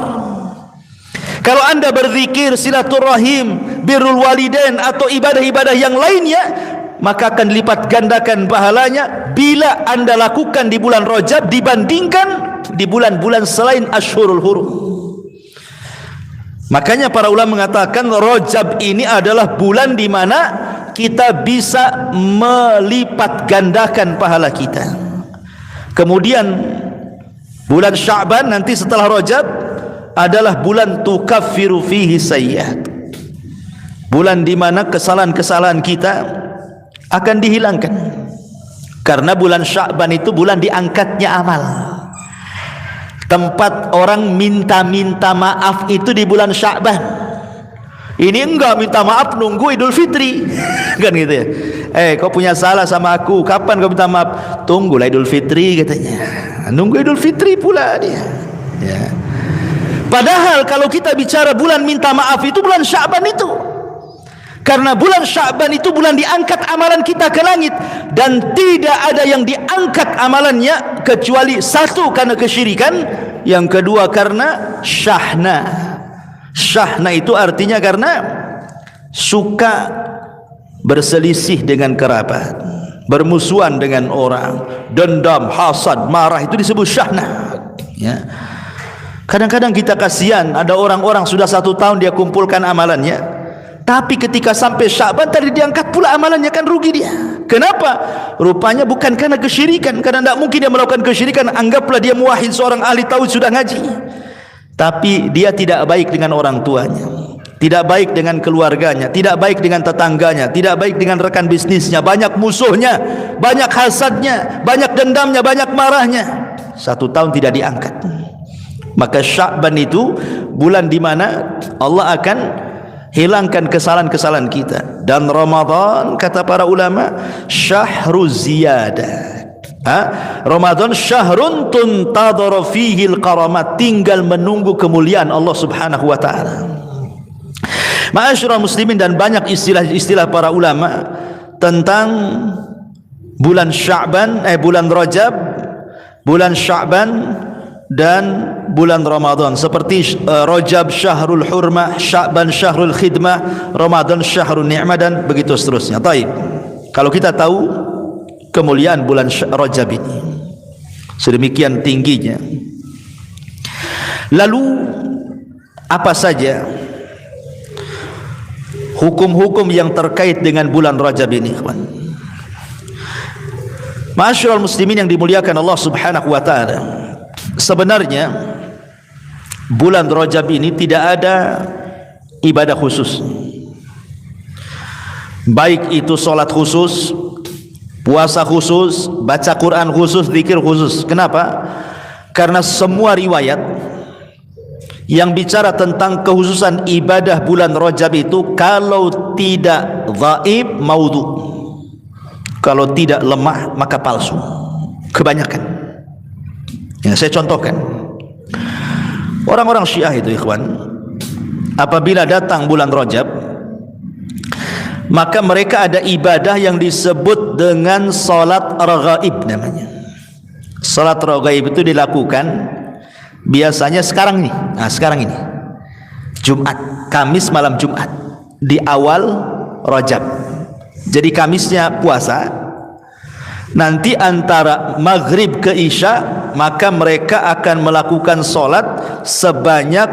Kalau anda berzikir, silaturahim, birrul walidain atau ibadah-ibadah yang lainnya, maka akan dilipat gandakan pahalanya bila anda lakukan di bulan Rajab dibandingkan di bulan-bulan selain Ashhurul Hurum. Makanya para ulama mengatakan Rajab ini adalah bulan di mana kita bisa melipat gandakan pahala kita. Kemudian bulan Sya'ban nanti setelah Rajab adalah bulan tukaffiru fihi sayyi'at, bulan di mana kesalahan-kesalahan kita akan dihilangkan. Karena bulan Sya'ban itu bulan diangkatnya amal. Tempat orang minta-minta maaf itu di bulan Sya'ban. Ini enggak minta maaf nunggu Idul Fitri kan gitu ya. Kau punya salah sama aku, kapan kau minta maaf? Tunggulah Idul Fitri katanya. Nunggu Idul Fitri pula dia ya. Padahal kalau kita bicara bulan minta maaf itu bulan Sya'ban itu. Karena bulan Sya'ban itu bulan diangkat amalan kita ke langit, dan tidak ada yang diangkat amalannya kecuali satu karena kesyirikan, yang kedua karena syahna. Syahna itu artinya karena suka berselisih dengan kerabat, bermusuhan dengan orang, dendam, hasad, marah, itu disebut syahna ya. Kadang-kadang kita kasihan, ada orang-orang sudah 1 tahun dia kumpulkan amalannya, tapi ketika sampai Sya'ban tadi diangkat pula amalannya, kan rugi dia. Kenapa? Rupanya bukan karena kesyirikan, karena tidak mungkin dia melakukan kesyirikan. Anggaplah dia muwahhid, seorang ahli tauhid, sudah ngaji, tapi dia tidak baik dengan orang tuanya, tidak baik dengan keluarganya, tidak baik dengan tetangganya, tidak baik dengan rekan bisnisnya, banyak musuhnya, banyak hasadnya, banyak dendamnya, banyak marahnya. 1 tahun tidak diangkat. Maka Sya'ban itu bulan di mana Allah akan hilangkan kesalahan-kesalahan kita. Dan Ramadan kata para ulama syahru ziyadah. Ramadan syahrun tuntadharu fihi al-karamat, tinggal menunggu kemuliaan Allah Subhanahu wa taala. Ma'asyiral muslimin, dan banyak istilah-istilah para ulama tentang bulan Sya'ban, bulan Rajab, bulan Sya'ban dan bulan Ramadan, seperti Rajab syahrul hurmah, Sya'ban syahrul khidmah, Ramadan syahrul ni'mah, dan begitu seterusnya. Baik, kalau kita tahu kemuliaan bulan Rajab ini sedemikian tingginya, lalu apa saja hukum-hukum yang terkait dengan bulan Rajab ini, kawan? Ma'asyiral muslimin yang dimuliakan Allah Subhanahu wa taala, sebenarnya bulan Rajab ini tidak ada ibadah khusus, baik itu solat khusus, puasa khusus, baca Quran khusus, zikir khusus. Kenapa? Karena semua riwayat yang bicara tentang kekhususan ibadah bulan Rajab itu, kalau tidak dhaif, maudhu. Kalau tidak lemah, maka palsu. Kebanyakan. Ya, saya contohkan. Orang-orang Syiah itu, ikhwan, apabila datang bulan Rajab, maka mereka ada ibadah yang disebut dengan salat raghaib namanya. Salat raghaib itu dilakukan biasanya sekarang nih. Nah, sekarang ini Jumat, Kamis malam Jumat di awal Rajab. Jadi Kamisnya puasa. Nanti antara maghrib ke isya maka mereka akan melakukan salat sebanyak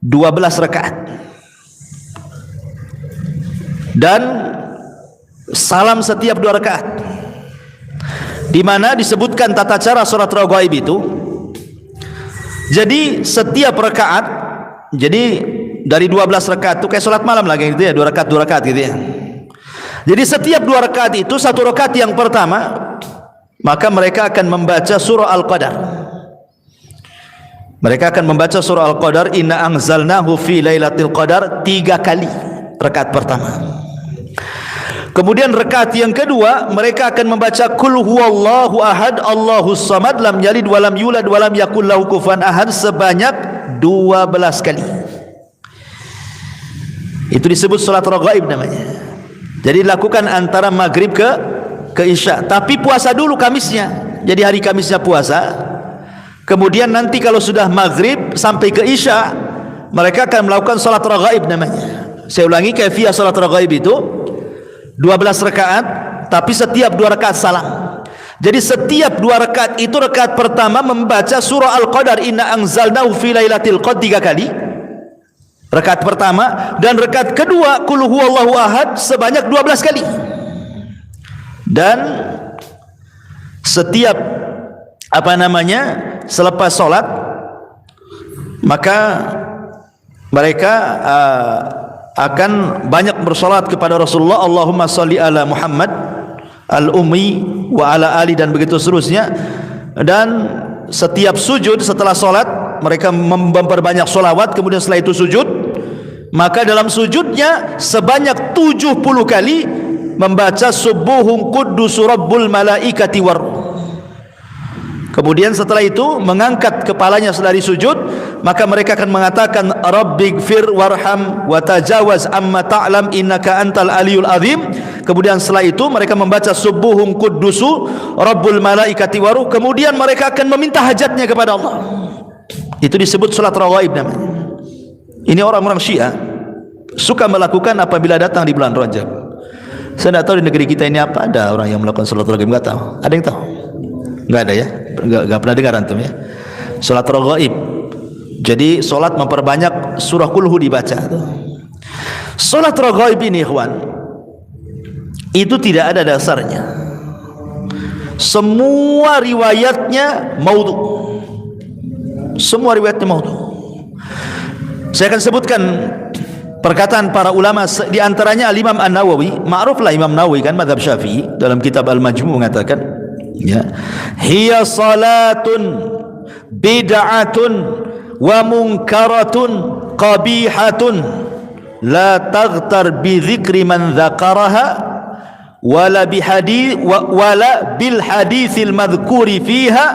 12 rakaat. Dan salam setiap 2 rakaat. Di mana disebutkan tata cara salat raghaib itu. Jadi setiap rakaat, jadi dari 12 rakaat itu kayak salat malam lagi gitu ya, 2 rakaat gitu ya. Jadi setiap 2 rakaat itu, 1 rakaat yang pertama maka mereka akan membaca surah Al-Qadar. Mereka akan membaca surah Al-Qadar, inna anzalnahu fi lailatul qadar 3 kali rakaat pertama. Kemudian rakaat yang kedua mereka akan membaca qul huwallahu ahad Allahus samad lam yalid walam yulad walam yakul lahu kufuwan ahad sebanyak 12 kali. Itu disebut salat raghaib namanya. Jadi dilakukan antara maghrib ke isya. Tapi puasa dulu Kamisnya. Jadi hari Kamisnya puasa. Kemudian nanti kalau sudah maghrib sampai ke isya mereka akan melakukan salat raghaib namanya. Saya ulangi, kaifiyah salat raghaib itu 12 rakaat, tapi setiap 2 rakaat salam. Jadi setiap 2 rakaat itu, rakaat pertama membaca surah Al-Qadar inna anzalnahu fi lailatul qadar 3 kali. Rakaat pertama, dan rakaat kedua qul huwallahu ahad sebanyak 12 kali. Dan setiap selepas salat maka mereka akan banyak bersolat kepada Rasulullah, Allahumma salli ala Muhammad al-ummi wa ala ali, dan begitu seterusnya. Dan setiap sujud setelah solat mereka memperbanyak solawat. Kemudian setelah itu sujud, maka dalam sujudnya sebanyak 70 kali membaca subuhun quddus rabbul malaikati war. Kemudian setelah itu mengangkat kepalanya dari sujud, maka mereka akan mengatakan rabbighfir warham wa tajawaz amma ta'lam innaka antal aliyul azim. Kemudian setelah itu mereka membaca subuhun quddusu rabbul malaikati waruh. Kemudian mereka akan meminta hajatnya kepada Allah. Itu disebut salat raghaib namanya. Ini orang-orang Syiah suka melakukan apabila datang di bulan Rajab. Saya tidak tahu di negeri kita ini apa ada orang yang melakukan salat raghaib, enggak tahu. Ada yang tahu? Enggak ada ya? Enggak pernah dengar antum ya? Salat raghaib. Jadi salat memperbanyak surah kulhu dibaca. Salat raghaib ini ikhwan, itu tidak ada dasarnya. Semua riwayatnya maudhu. Semua riwayatnya maudhu. Saya akan sebutkan perkataan para ulama, di antaranya Al-Imam An-Nawawi. Ma'ruflah Imam Nawawi kan mazhab Syafi'i, dalam kitab Al-Majmu' mengatakan, ya, hiya salatun bid'atun wa munkaratun qabihatun la taghtar bi dzikri man dzakaraha wala bi hadits wala bil haditsil madhkuri fiha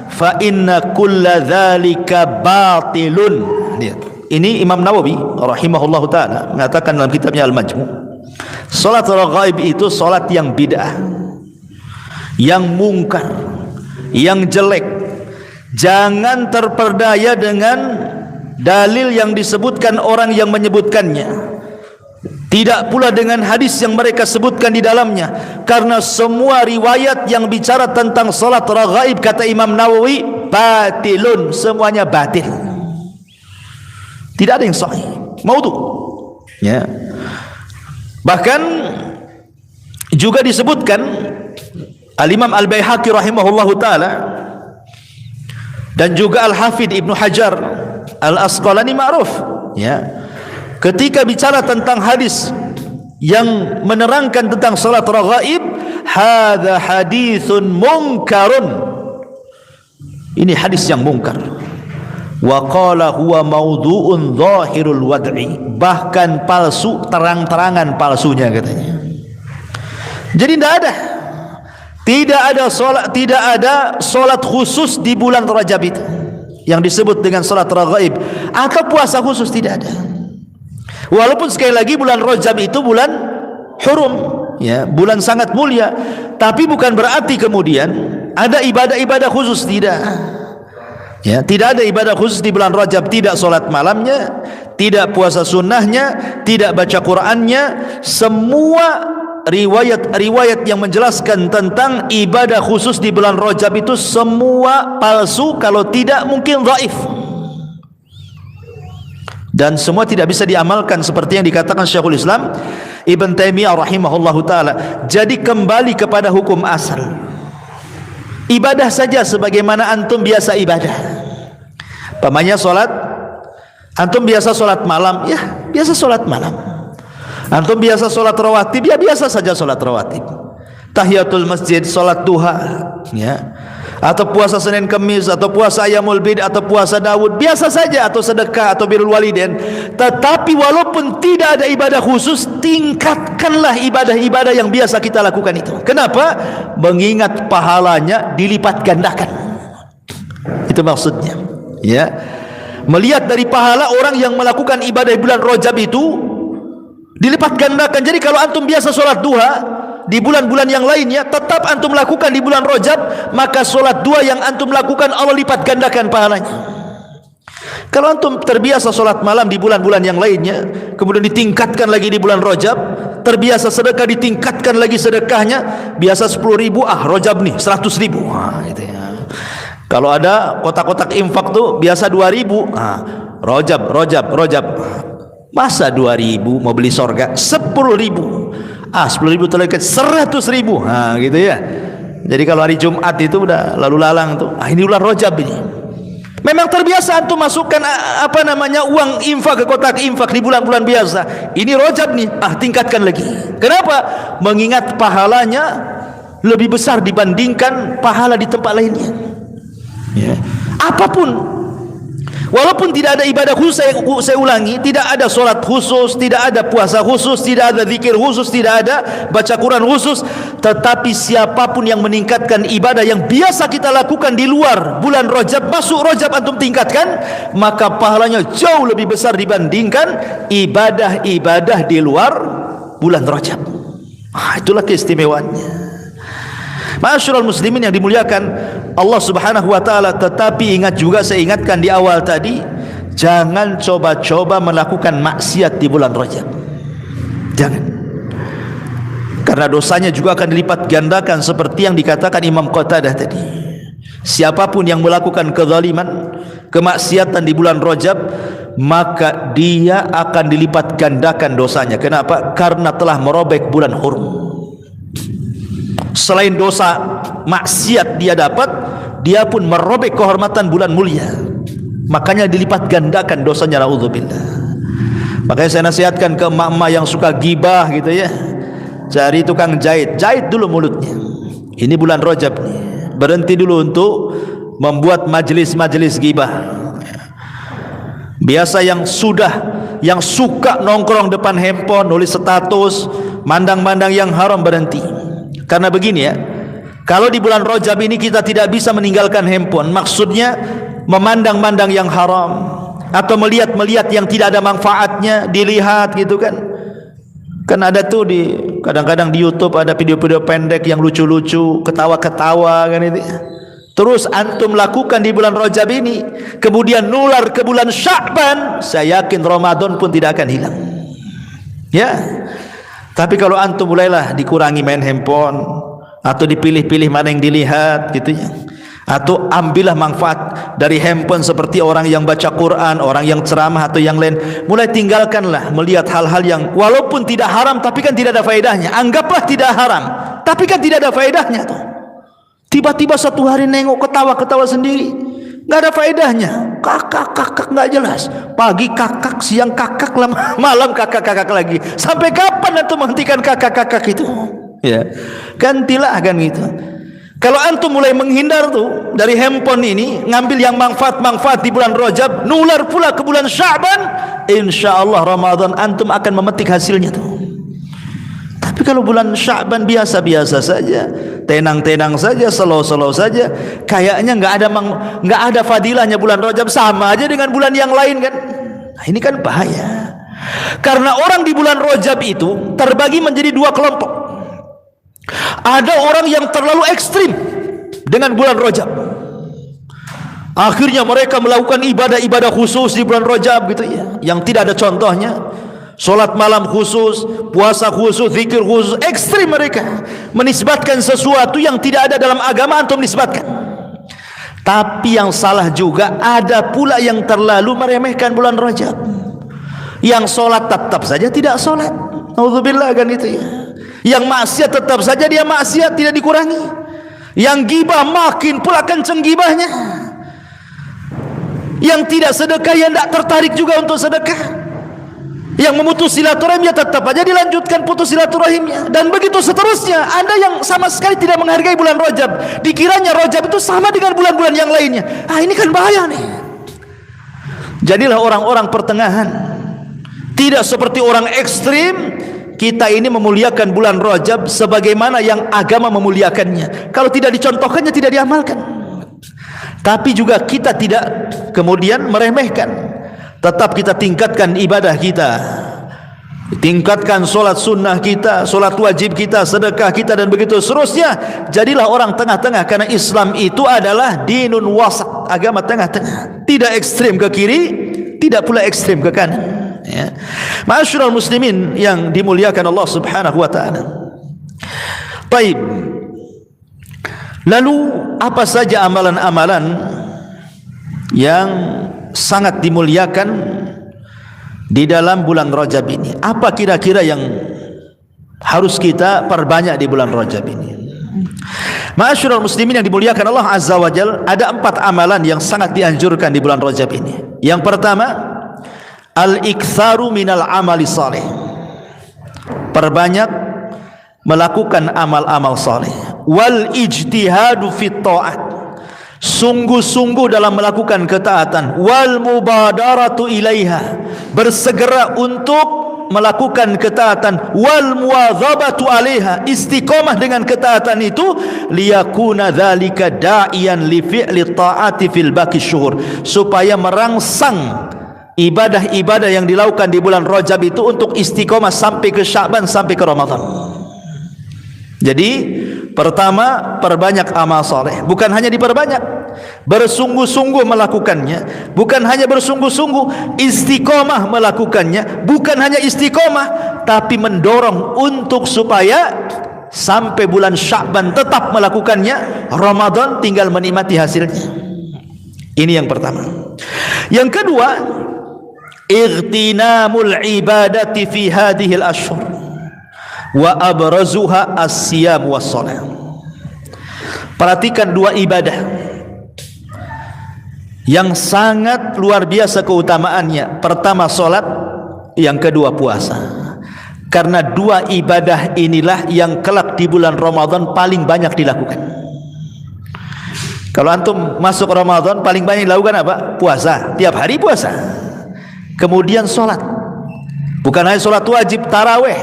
fa inna kulla dzalika batilun. Ini Imam Nawawi rahimahullahu taala mengatakan dalam kitabnya Al-Majmu', salat raghaib itu salat yang bid'ah, yang mungkar, yang jelek. Jangan terperdaya dengan dalil yang disebutkan orang yang menyebutkannya, tidak pula dengan hadis yang mereka sebutkan di dalamnya, karena semua riwayat yang bicara tentang salat raghaib, kata Imam Nawawi, batilun, semuanya batil, tidak ada yang sahih, maudhu, ya. Bahkan juga disebutkan Al-Imam Al-Baihaqi rahimahullahu ta'ala dan juga Al-Hafidh Ibnu Hajar Al-Asqalani ma'ruf, ya, ketika bicara tentang hadis yang menerangkan tentang salat raghaib, hadza haditsun munkarun, ini hadis yang mungkar. Wa qala huwa maudhu'un zahirul wad'i, bahkan palsu, terang-terangan palsunya katanya. Jadi tidak ada solat khusus di bulan Rajab itu yang disebut dengan solat raghaib, atau puasa khusus, tidak ada. Walaupun sekali lagi bulan Rajab itu bulan hurum, ya, bulan sangat mulia. Tapi bukan berarti kemudian ada ibadah-ibadah khusus, tidak. Ya, tidak ada ibadah khusus di bulan Rajab, tidak solat malamnya, tidak puasa sunnahnya, tidak baca Qur'annya. Semua riwayat-riwayat yang menjelaskan tentang ibadah khusus di bulan Rajab itu semua palsu, kalau tidak mungkin dhaif. Dan semua tidak bisa diamalkan seperti yang dikatakan Syekhul Islam Ibn Taimiyah rahimahullahu taala. Jadi kembali kepada hukum asal. Ibadah saja sebagaimana antum biasa ibadah. Pamannya solat, antum biasa solat malam, ya biasa solat malam. Antum biasa solat rawatib, ya biasa saja solat rawatib. Tahiyatul masjid, solat duha, ya, atau puasa Senin Kamis, atau puasa Ayyamul Bid, atau puasa Daud, biasa saja, atau sedekah, atau birrul walidain. Tetapi walaupun tidak ada ibadah khusus, tingkatkanlah ibadah-ibadah yang biasa kita lakukan itu. Kenapa? Mengingat pahalanya dilipat gandakan. Itu maksudnya, ya. Melihat dari pahala orang yang melakukan ibadah di bulan Rajab itu dilipat gandakan. Jadi kalau antum biasa solat duha di bulan-bulan yang lainnya, tetap antum lakukan di bulan Rajab, maka solat duha yang antum lakukan Allah lipat gandakan pahalanya. Kalau antum terbiasa solat malam di bulan-bulan yang lainnya, kemudian ditingkatkan lagi di bulan Rajab, terbiasa sedekah ditingkatkan lagi sedekahnya, biasa 10.000, Rajab nih 100.000, gitu ya. Kalau ada kotak-kotak infak tuh biasa 2.000, Rajab, masa 2.000 mau beli sorga 10.000, 10.000 terleket 100.000, gitu ya. Jadi kalau hari Jumat itu udah lalu lalang tuh, ini bulan Rajab ini. Memang terbiasa antum masukkan uang infak ke kotak infak di bulan-bulan biasa. Ini Rajab nih, tingkatkan lagi. Kenapa? Mengingat pahalanya lebih besar dibandingkan pahala di tempat lainnya. Ya. Apapun, walaupun tidak ada ibadah khusus, saya ulangi, tidak ada solat khusus, tidak ada puasa khusus, tidak ada zikir khusus, tidak ada baca Quran khusus, tetapi siapapun yang meningkatkan ibadah yang biasa kita lakukan di luar bulan Rajab, masuk Rajab antum tingkatkan, maka pahalanya jauh lebih besar dibandingkan ibadah-ibadah di luar bulan Rajab. Itulah keistimewaannya. Ma'asyiral muslimin yang dimuliakan Allah Subhanahu wa taala. Tetapi ingat juga, saya ingatkan di awal tadi, jangan coba-coba melakukan maksiat di bulan Rajab. Jangan. Karena dosanya juga akan dilipat gandakan seperti yang dikatakan Imam Qatadah tadi. Siapapun yang melakukan kezaliman, kemaksiatan di bulan Rajab, maka dia akan dilipat gandakan dosanya. Kenapa? Karena telah merobek bulan hurum. Selain dosa maksiat dia dapat, dia pun merobek kehormatan bulan mulia. Makanya dilipat gandakan dosanya, naudzubillah. Makanya saya nasihatkan ke emak-emak yang suka gibah gitu ya, cari tukang jahit, jahit dulu mulutnya. Ini bulan Rajab nih, berhenti dulu untuk membuat majelis-majelis gibah. Biasa yang suka nongkrong depan handphone, nulis status, mandang-mandang yang haram, berhenti. Karena begini ya, kalau di bulan Rajab ini kita tidak bisa meninggalkan handphone, maksudnya memandang-mandang yang haram atau melihat-melihat yang tidak ada manfaatnya, dilihat gitu kan. Kan ada tuh kadang-kadang di YouTube ada video-video pendek yang lucu-lucu, ketawa-ketawa kan itu. Terus antum lakukan di bulan Rajab ini, kemudian nular ke bulan Sya'ban, saya yakin Ramadan pun tidak akan hilang. Ya. Tapi kalau antum mulailah dikurangi main handphone, atau dipilih-pilih mana yang dilihat gitu ya, atau ambillah manfaat dari handphone seperti orang yang baca Quran, orang yang ceramah atau yang lain, mulai tinggalkanlah melihat hal-hal yang walaupun tidak haram tapi kan tidak ada faedahnya. Anggaplah tidak haram tapi kan tidak ada faedahnya tuh. Tiba-tiba satu hari nengok ketawa-ketawa sendiri, nggak ada faedahnya, kakak nggak jelas, pagi kakak, siang kakak, malam kakak lagi. Sampai kapan antum menghentikan kakak itu? Ya, gantilah kan gitu. Kalau antum mulai menghindar tuh dari handphone ini, ngambil yang manfaat di bulan Rajab, nular pula ke bulan Sya'ban, insyaallah Ramadan antum akan memetik hasilnya tuh. Tapi kalau bulan Sya'ban biasa-biasa saja, tenang-tenang saja, slow-slow saja, kayaknya nggak ada fadilahnya bulan Rajab, sama aja dengan bulan yang lain kan. Nah, ini kan bahaya. Karena orang di bulan Rajab itu terbagi menjadi dua kelompok. Ada orang yang terlalu ekstrim dengan bulan Rajab. Akhirnya mereka melakukan ibadah-ibadah khusus di bulan Rajab gitu ya, yang tidak ada contohnya. Solat malam khusus, puasa khusus, zikir khusus. Ekstrim mereka menisbatkan sesuatu yang tidak ada dalam agama antum nisbatkan. Tapi yang salah juga ada pula yang terlalu meremehkan bulan Rajab. Yang solat tetap saja tidak solat, auzubillah kan itu ya. Yang maksiat tetap saja dia maksiat, tidak dikurangi. Yang gibah makin pula kenceng gibahnya. Yang tidak sedekah, yang tidak tertarik juga untuk sedekah. Yang memutus silaturahimnya tetap aja dilanjutkan putus silaturahimnya. Dan begitu seterusnya. Ada yang sama sekali tidak menghargai bulan Rajab, dikiranya Rajab itu sama dengan bulan-bulan yang lainnya. Ini kan bahaya nih. Jadilah orang-orang pertengahan, tidak seperti orang ekstrim. Kita ini memuliakan bulan Rajab sebagaimana yang agama memuliakannya. Kalau tidak dicontohkannya, tidak diamalkan. Tapi juga kita tidak kemudian meremehkan. Tetap kita tingkatkan ibadah kita, tingkatkan solat sunnah kita, solat wajib kita, sedekah kita, dan begitu seterusnya. Jadilah orang tengah-tengah, karena Islam itu adalah dinun wasat, agama tengah-tengah, tidak ekstrim ke kiri, tidak pula ekstrim ke kanan. Ya. Ma'asyiral muslimin yang dimuliakan Allah Subhanahu wa taala. Baik. Lalu apa saja amalan-amalan yang sangat dimuliakan di dalam bulan Rajab ini? Apa kira-kira yang harus kita perbanyak di bulan Rajab ini? Ma'asyiral muslimin yang dimuliakan Allah Azza wa Jalla, ada 4 amalan yang sangat dianjurkan di bulan Rajab ini. Yang pertama, al-iktsaru minal amali salih. Perbanyak melakukan amal-amal saleh. Wal ijtihadu fit ta'at. Sungguh-sungguh dalam melakukan ketaatan. Wal mubadaratu ilaiha. Bersegera untuk melakukan ketaatan. Wal muwadzabatu alaiha. Istiqamah dengan ketaatan itu. Liyakuna dzalika da'iyan li fi'li ta'ati fil baqi syuhur. Supaya merangsang ibadah-ibadah yang dilakukan di bulan Rajab itu untuk istiqomah sampai ke Sya'ban, sampai ke Ramadan. Jadi pertama, perbanyak amal saleh. Bukan hanya diperbanyak, bersungguh-sungguh melakukannya. Bukan hanya bersungguh-sungguh, istiqomah melakukannya. Bukan hanya istiqomah, tapi mendorong untuk supaya sampai bulan Sya'ban tetap melakukannya. Ramadan tinggal menikmati hasilnya. Ini yang pertama. Yang kedua, ightinamul ibadati fi hadhil ashhur wa abrazuha as-siyam was-shalah. Perhatikan 2 ibadah yang sangat luar biasa keutamaannya. Pertama salat, yang kedua puasa. Karena 2 ibadah inilah yang kelak di bulan Ramadan paling banyak dilakukan. Kalau antum masuk Ramadan, paling banyak dilakukan apa? Puasa. Tiap hari puasa. Kemudian sholat. Bukan hanya sholat wajib, taraweh,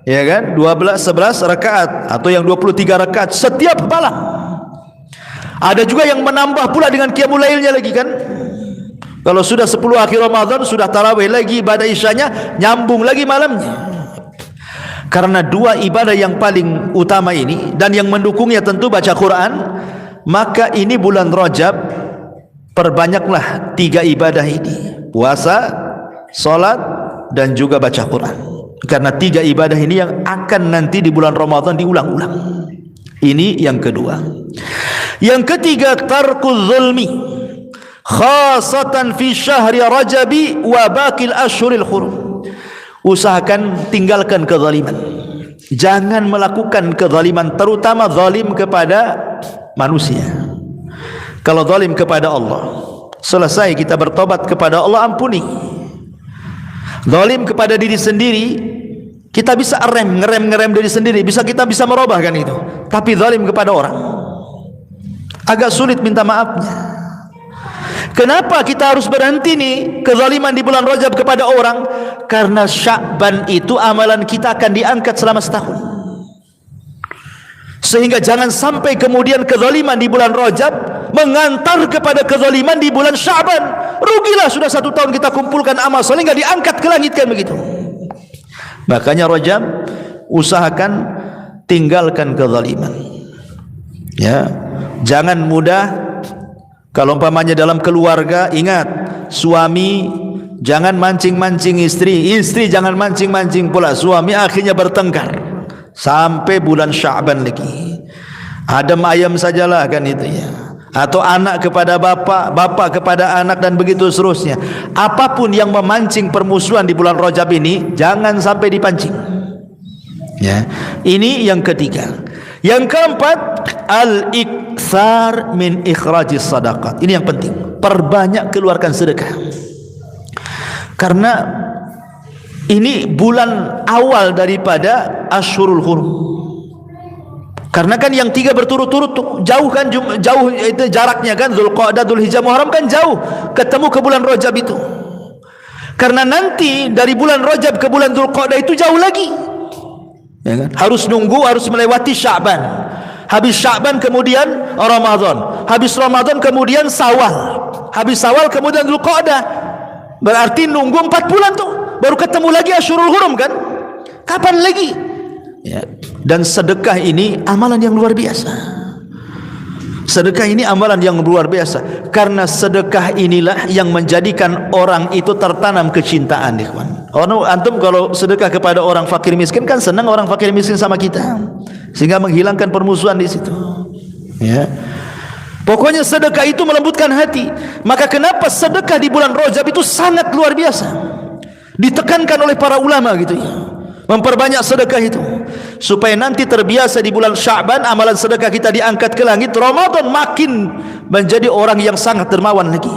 ya kan? 12, 11 rakaat atau yang 23 rakaat setiap malam. Ada juga yang menambah pula dengan qiyamul lailnya lagi kan? Kalau sudah 10 akhir Ramadan, sudah taraweh lagi, ibadah isyanya nyambung lagi malamnya. Karena 2 ibadah yang paling utama ini dan yang mendukungnya tentu baca Quran. Maka ini bulan Rajab, perbanyaklah 3 ibadah ini. Puasa, salat, dan juga baca Quran. Karena 3 ibadah ini yang akan nanti di bulan Ramadan diulang-ulang. Ini yang kedua. Yang ketiga, tarkul zulmi, khasatan fi syahri Rajabi wa baqil ashhuril hurum. Usahakan tinggalkan kezaliman. Jangan melakukan kezaliman, terutama zalim kepada manusia. Kalau zalim kepada Allah, selesai kita bertobat kepada Allah, ampuni. Zalim kepada diri sendiri, kita bisa ngerem diri sendiri, kita bisa merubah kan itu. Tapi zalim kepada orang, agak sulit minta maafnya. Kenapa kita harus berhenti nih kezaliman di bulan Rajab kepada orang? Karena Sya'ban itu amalan kita akan diangkat selama setahun. Sehingga jangan sampai kemudian kezaliman di bulan Rajab mengantar kepada kezaliman di bulan Sya'ban. Rugilah sudah 1 tahun kita kumpulkan amal soleh enggak diangkat ke langit kan begitu. Makanya Rajab usahakan tinggalkan kezaliman. Ya, jangan mudah. Kalau umpamanya dalam keluarga, ingat, suami jangan mancing-mancing istri, istri jangan mancing-mancing pula suami, akhirnya bertengkar sampai bulan Sya'ban lagi. Adem ayam sajalah kan itu ya. Atau anak kepada bapak, bapak kepada anak, dan begitu seterusnya. Apapun yang memancing permusuhan di bulan Rajab ini jangan sampai dipancing. Ya. Ini yang ketiga. Yang keempat, al-iktsar min ikhrajis sadaqat. Ini yang penting. Perbanyak keluarkan sedekah. Karena ini bulan awal daripada Asyhurul Hurum. Karena kan yang 3 berturut-turut tuh jauh kan, jauh itu jaraknya kan, Dzulqa'dah, Dzulhijjah, Muharram kan jauh, ketemu ke bulan Rajab itu. Karena nanti dari bulan Rajab ke bulan Dzulqa'dah itu jauh lagi. Ya kan? Harus nunggu, harus melewati Sya'ban. Habis Sya'ban kemudian Ramadan. Habis Ramadan kemudian Syawal. Habis Syawal kemudian Dzulqa'dah. Berarti nunggu 4 bulan tuh baru ketemu lagi Asyhurul Hurum kan? Kapan lagi? Ya. Dan sedekah ini amalan yang luar biasa. Sedekah ini amalan yang luar biasa. Karena sedekah inilah yang menjadikan orang itu tertanam kecintaan, ikhwan. Antum kalau sedekah kepada orang fakir miskin kan senang orang fakir miskin sama kita, sehingga menghilangkan permusuhan di situ. Ya. Pokoknya sedekah itu melembutkan hati. Maka kenapa sedekah di bulan Rajab itu sangat luar biasa, ditekankan oleh para ulama gitu ya, memperbanyak sedekah itu supaya nanti terbiasa di bulan Sya'ban amalan sedekah kita diangkat ke langit. Ramadan makin menjadi orang yang sangat dermawan lagi.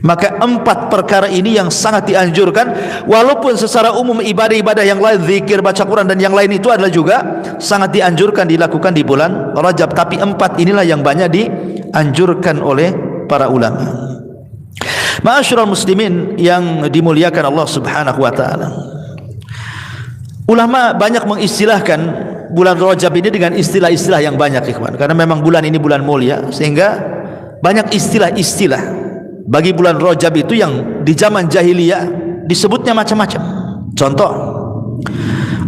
Maka 4 perkara ini yang sangat dianjurkan. Walaupun secara umum ibadah-ibadah yang lain, zikir, baca Quran dan yang lain itu adalah juga sangat dianjurkan dilakukan di bulan Rajab, tapi 4 inilah yang banyak dianjurkan oleh para ulama. Ma'asyiral muslimin yang dimuliakan Allah Subhanahu wa taala. Ulama banyak mengistilahkan bulan Rajab ini dengan istilah-istilah yang banyak, ikhwan. Karena memang bulan ini bulan mulia, sehingga banyak istilah-istilah bagi bulan Rajab itu yang di zaman jahiliyah disebutnya macam-macam. Contoh,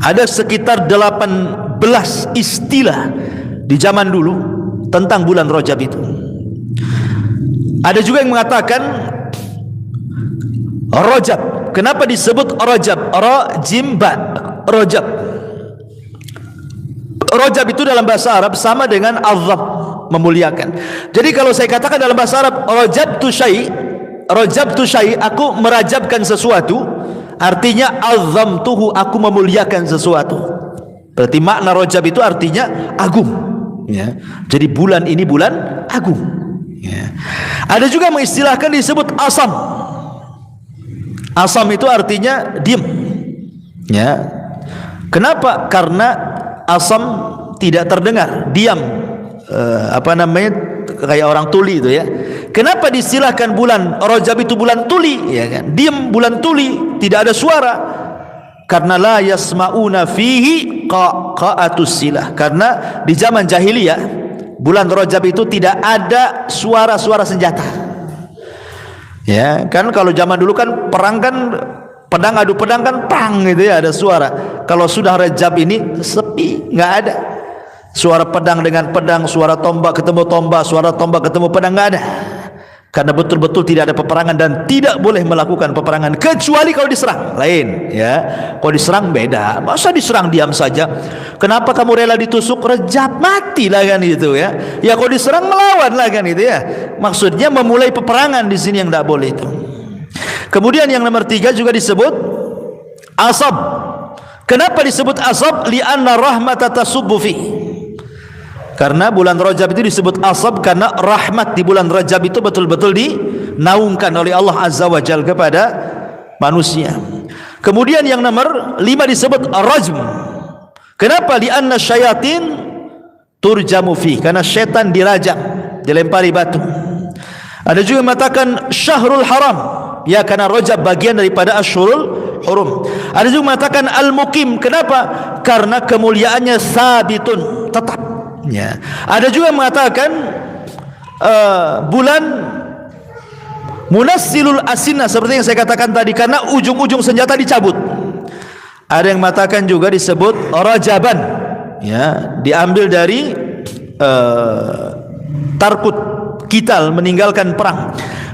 ada sekitar 18 istilah di zaman dulu tentang bulan Rajab itu. Ada juga yang mengatakan Rajab. Kenapa disebut Rajab? Ra-jim ba, Rajab. Rajab itu dalam bahasa Arab sama dengan azab, memuliakan. Jadi kalau saya katakan dalam bahasa Arab rajabtu syai, aku merajabkan sesuatu, artinya azamtuhu, aku memuliakan sesuatu. Berarti makna Rajab itu artinya agung, ya. Jadi bulan ini bulan agung, ya. Ada juga mengistilahkan disebut asam. Asam itu artinya diam, ya. Kenapa? Karena asam tidak terdengar, diam, kayak orang tuli itu ya. Kenapa distilahkan bulan Rajab itu bulan tuli, ya kan? Diam, bulan tuli, tidak ada suara. Karena la yasmauna fihi qaqatus silah. Karena di zaman jahiliyah bulan Rajab itu tidak ada suara-suara senjata. Ya, kan kalau zaman dulu kan perang kan pedang adu pedang kan pang gitu ya, ada suara. Kalau sudah Rajab ini sepi, nggak ada. Suara pedang dengan pedang, suara tombak ketemu tombak, suara tombak ketemu pedang, nggak ada. Karena betul-betul tidak ada peperangan dan tidak boleh melakukan peperangan kecuali kalau diserang. Lain, ya. Kalau diserang beda. Masa diserang diam saja? Kenapa kamu rela ditusuk? Rajab, mati lah kan itu ya. Ya kalau diserang melawan lah kan itu ya. Maksudnya memulai peperangan di sini yang tidak boleh itu. Kemudian yang nomor 3 juga disebut asab. Kenapa disebut asab? Li'anna rahmata tasubbu fi. Karena bulan Rajab itu disebut asab karena rahmat di bulan Rajab itu betul-betul dinaungkan oleh Allah Azza wa Jalla kepada manusia. Kemudian yang nomor 5 disebut rajm. Kenapa? Li'anna syayatin turjamu fi. Karena syaitan dirajam, dilempari batu. Ada juga yang mengatakan syahrul haram. Ya, karena Rajab bagian daripada Asyhurul Hurum. Ada juga mengatakan al-muqim. Kenapa? Karena kemuliaannya sabitun, tetap. Ya. Ada juga mengatakan bulan munassilul asinah, seperti yang saya katakan tadi, karena ujung-ujung senjata dicabut. Ada yang mengatakan juga disebut Rajaban, ya, diambil dari tarkut qital, meninggalkan perang.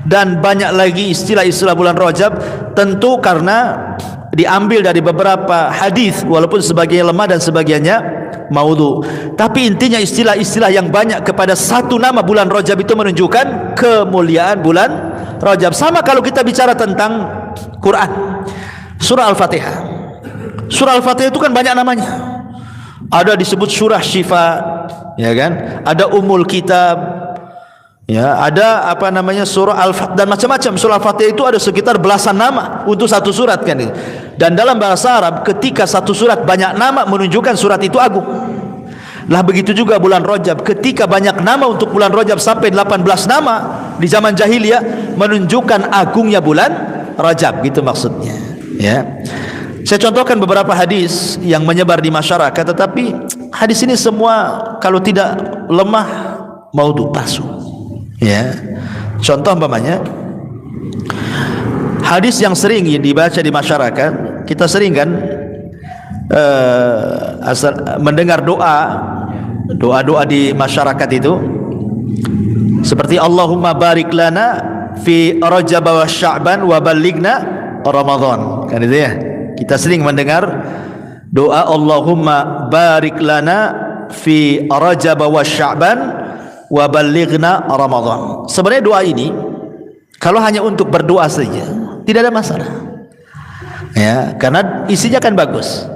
Dan banyak lagi istilah-istilah bulan Rajab, tentu karena diambil dari beberapa hadis, walaupun sebagiannya lemah dan sebagiannya maudhu. Tapi intinya istilah-istilah yang banyak kepada satu nama bulan Rajab itu menunjukkan kemuliaan bulan Rajab. Sama kalau kita bicara tentang Quran, surah Al-Fatihah. Surah Al-Fatihah itu kan banyak namanya. Ada disebut surah Syifa, ya kan? Ada Ummul Kitab, ya, ada apa namanya surah Al-Fatihah dan macam-macam. Surah Al-Fatihah itu ada sekitar belasan nama untuk satu surat kan. Dan dalam bahasa Arab, ketika satu surat banyak nama menunjukkan surat itu agung. Lah begitu juga bulan Rajab, ketika banyak nama untuk bulan Rajab sampai 18 nama di zaman jahiliyah menunjukkan agungnya bulan Rajab, gitu maksudnya, ya. Saya contohkan beberapa hadis yang menyebar di masyarakat, tetapi hadis ini semua kalau tidak lemah maudhu, palsu, ya. Contoh umpamanya hadis yang sering dibaca di masyarakat, kita sering kan mendengar doa di masyarakat itu seperti Allahumma barik lana fi Rajab wa Sya'ban wa ballighna Ramadan, kan itu ya. Kita sering mendengar doa Allahumma barik lana fi Rajab wa Sya'ban wa ballighna Ramadan. Sebenarnya doa ini kalau hanya untuk berdoa saja tidak ada masalah, ya, karena isinya kan bagus.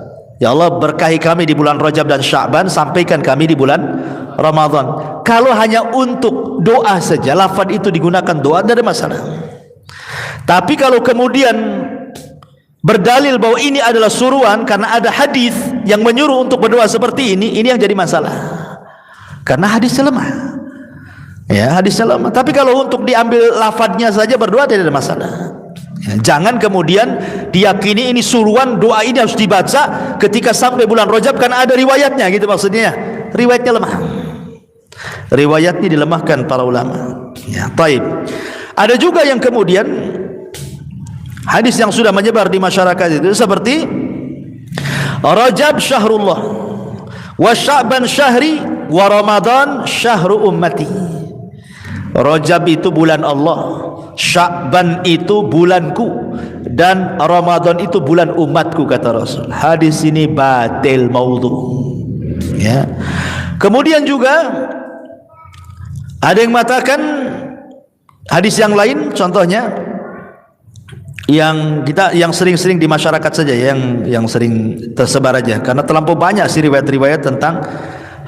Ya Allah, berkahi kami di bulan Rajab dan Sya'ban, sampaikan kami di bulan Ramadan. Kalau hanya untuk doa saja, lafaz itu digunakan doa, tidak ada masalah. Tapi kalau kemudian berdalil bahwa ini adalah suruhan karena ada hadis yang menyuruh untuk berdoa seperti ini yang jadi masalah. Karena hadisnya lemah. Ya, hadisnya lemah. Tapi kalau untuk diambil lafadznya saja berdoa tidak ada masalah. Ya, jangan kemudian diyakini ini suruhan, doa ini harus dibaca ketika sampai bulan Rajab karena ada riwayatnya, gitu maksudnya. Riwayatnya lemah. Riwayatnya dilemahkan para ulama. Ya, taib. Ada juga yang kemudian hadis yang sudah menyebar di masyarakat itu seperti Rajab syahrullah wa Sya'ban syahri wa Ramadan syahru ummati. Rajab itu bulan Allah, Sya'ban itu bulanku, dan Ramadan itu bulan umatku, kata Rasul. Hadis ini batil, maudhu, ya. Kemudian juga ada yang mengatakan hadis yang lain, contohnya yang sering-sering di masyarakat saja, yang sering tersebar aja, karena terlampau banyak sih riwayat-riwayat tentang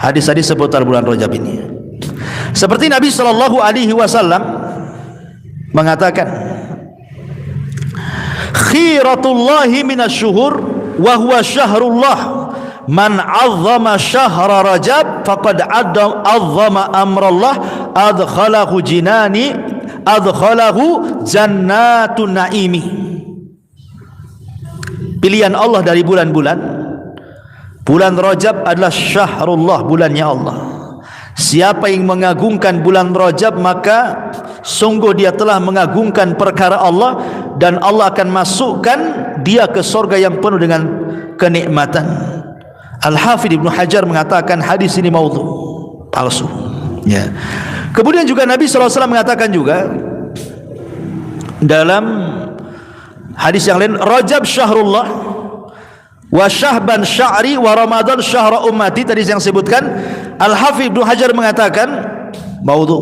hadis-hadis seputar bulan Rajab ini. Seperti Nabi sallallahu alaihi wasallam mengatakan, khiratullahi minasyuhur wa huwa syahrullah, man 'azzama syahra Rajab faqad 'azzama amrallah, adkhalahu jannatun naimi. Pilihan Allah dari bulan-bulan, bulan Rajab adalah syahrullah, bulannya Allah. Siapa yang mengagungkan bulan Rajab, maka sungguh dia telah mengagungkan perkara Allah, dan Allah akan masukkan dia ke surga yang penuh dengan kenikmatan. Al-Hafidh Ibnu Hajar mengatakan hadis ini maudhu, palsu, ya. Kemudian juga Nabi SAW mengatakan juga dalam hadis yang lain, Rajab syahrullah wa Sya'ban sya'ri wa Ramadan syahra ummati. Tadi yang sebutkan, Al-Hafidh Ibnu Hajar mengatakan maudhu,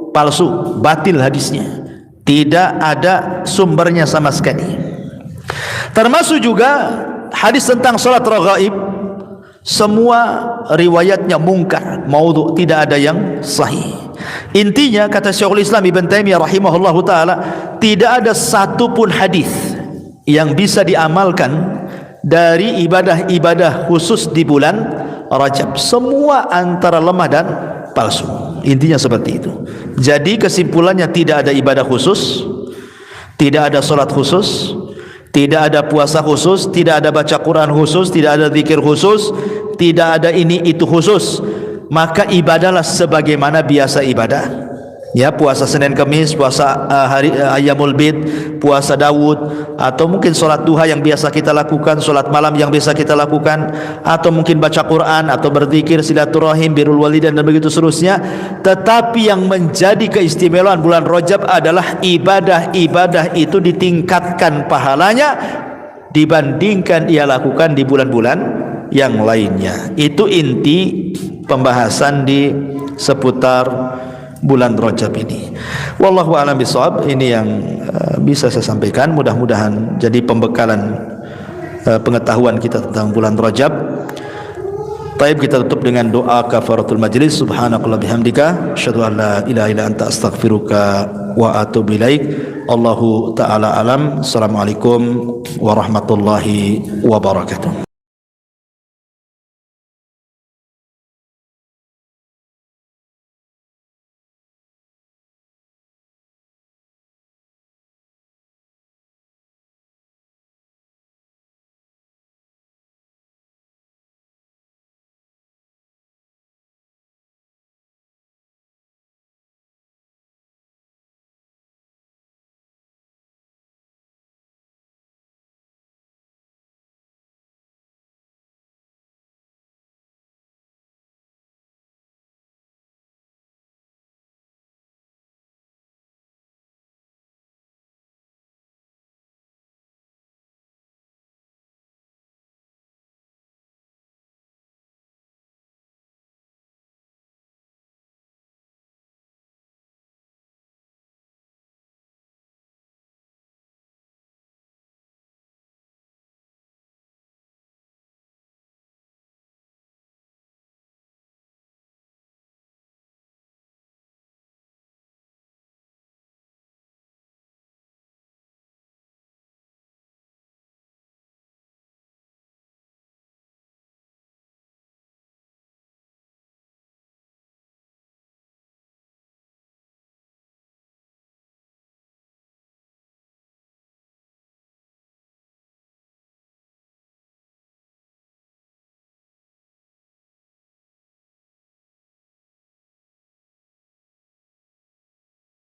palsu, batil hadisnya, tidak ada sumbernya sama sekali. Termasuk juga hadis tentang salat raghaib, semua riwayatnya mungkar, maudhu, tidak ada yang sahih. Intinya, kata Syekhul Islam Ibn Taimiyah rahimahullahu taala, tidak ada satu pun hadis yang bisa diamalkan dari ibadah-ibadah khusus di bulan Rajab. Semua antara lemah dan palsu. Intinya seperti itu. Jadi kesimpulannya, tidak ada ibadah khusus, tidak ada salat khusus, tidak ada puasa khusus, tidak ada baca Quran khusus, tidak ada zikir khusus, tidak ada ini itu khusus. Maka ibadahlah sebagaimana biasa ibadah Ya, puasa Senin Kamis, puasa hari Ayyamul Bid, puasa Daud, atau mungkin solat duha yang biasa kita lakukan, solat malam yang biasa kita lakukan, atau mungkin baca Quran, atau berzikir, silaturahim, birrul walidain dan begitu seterusnya. Tetapi yang menjadi keistimewaan bulan Rajab adalah ibadah-ibadah itu ditingkatkan pahalanya dibandingkan ia lakukan di bulan-bulan yang lainnya. Itu inti pembahasan di seputar bulan Rajab ini. Wallahu a'lam bishawab. Ini yang bisa saya sampaikan, mudah-mudahan jadi pembekalan pengetahuan kita tentang bulan Rajab. Baik, kita tutup dengan doa kafaratul majlis. Subhanakallah bihamdika asyhadu an la ilaha illa anta astaghfiruka wa atubu ilaik. Allahu taala alam. Assalamualaikum warahmatullahi wabarakatuh.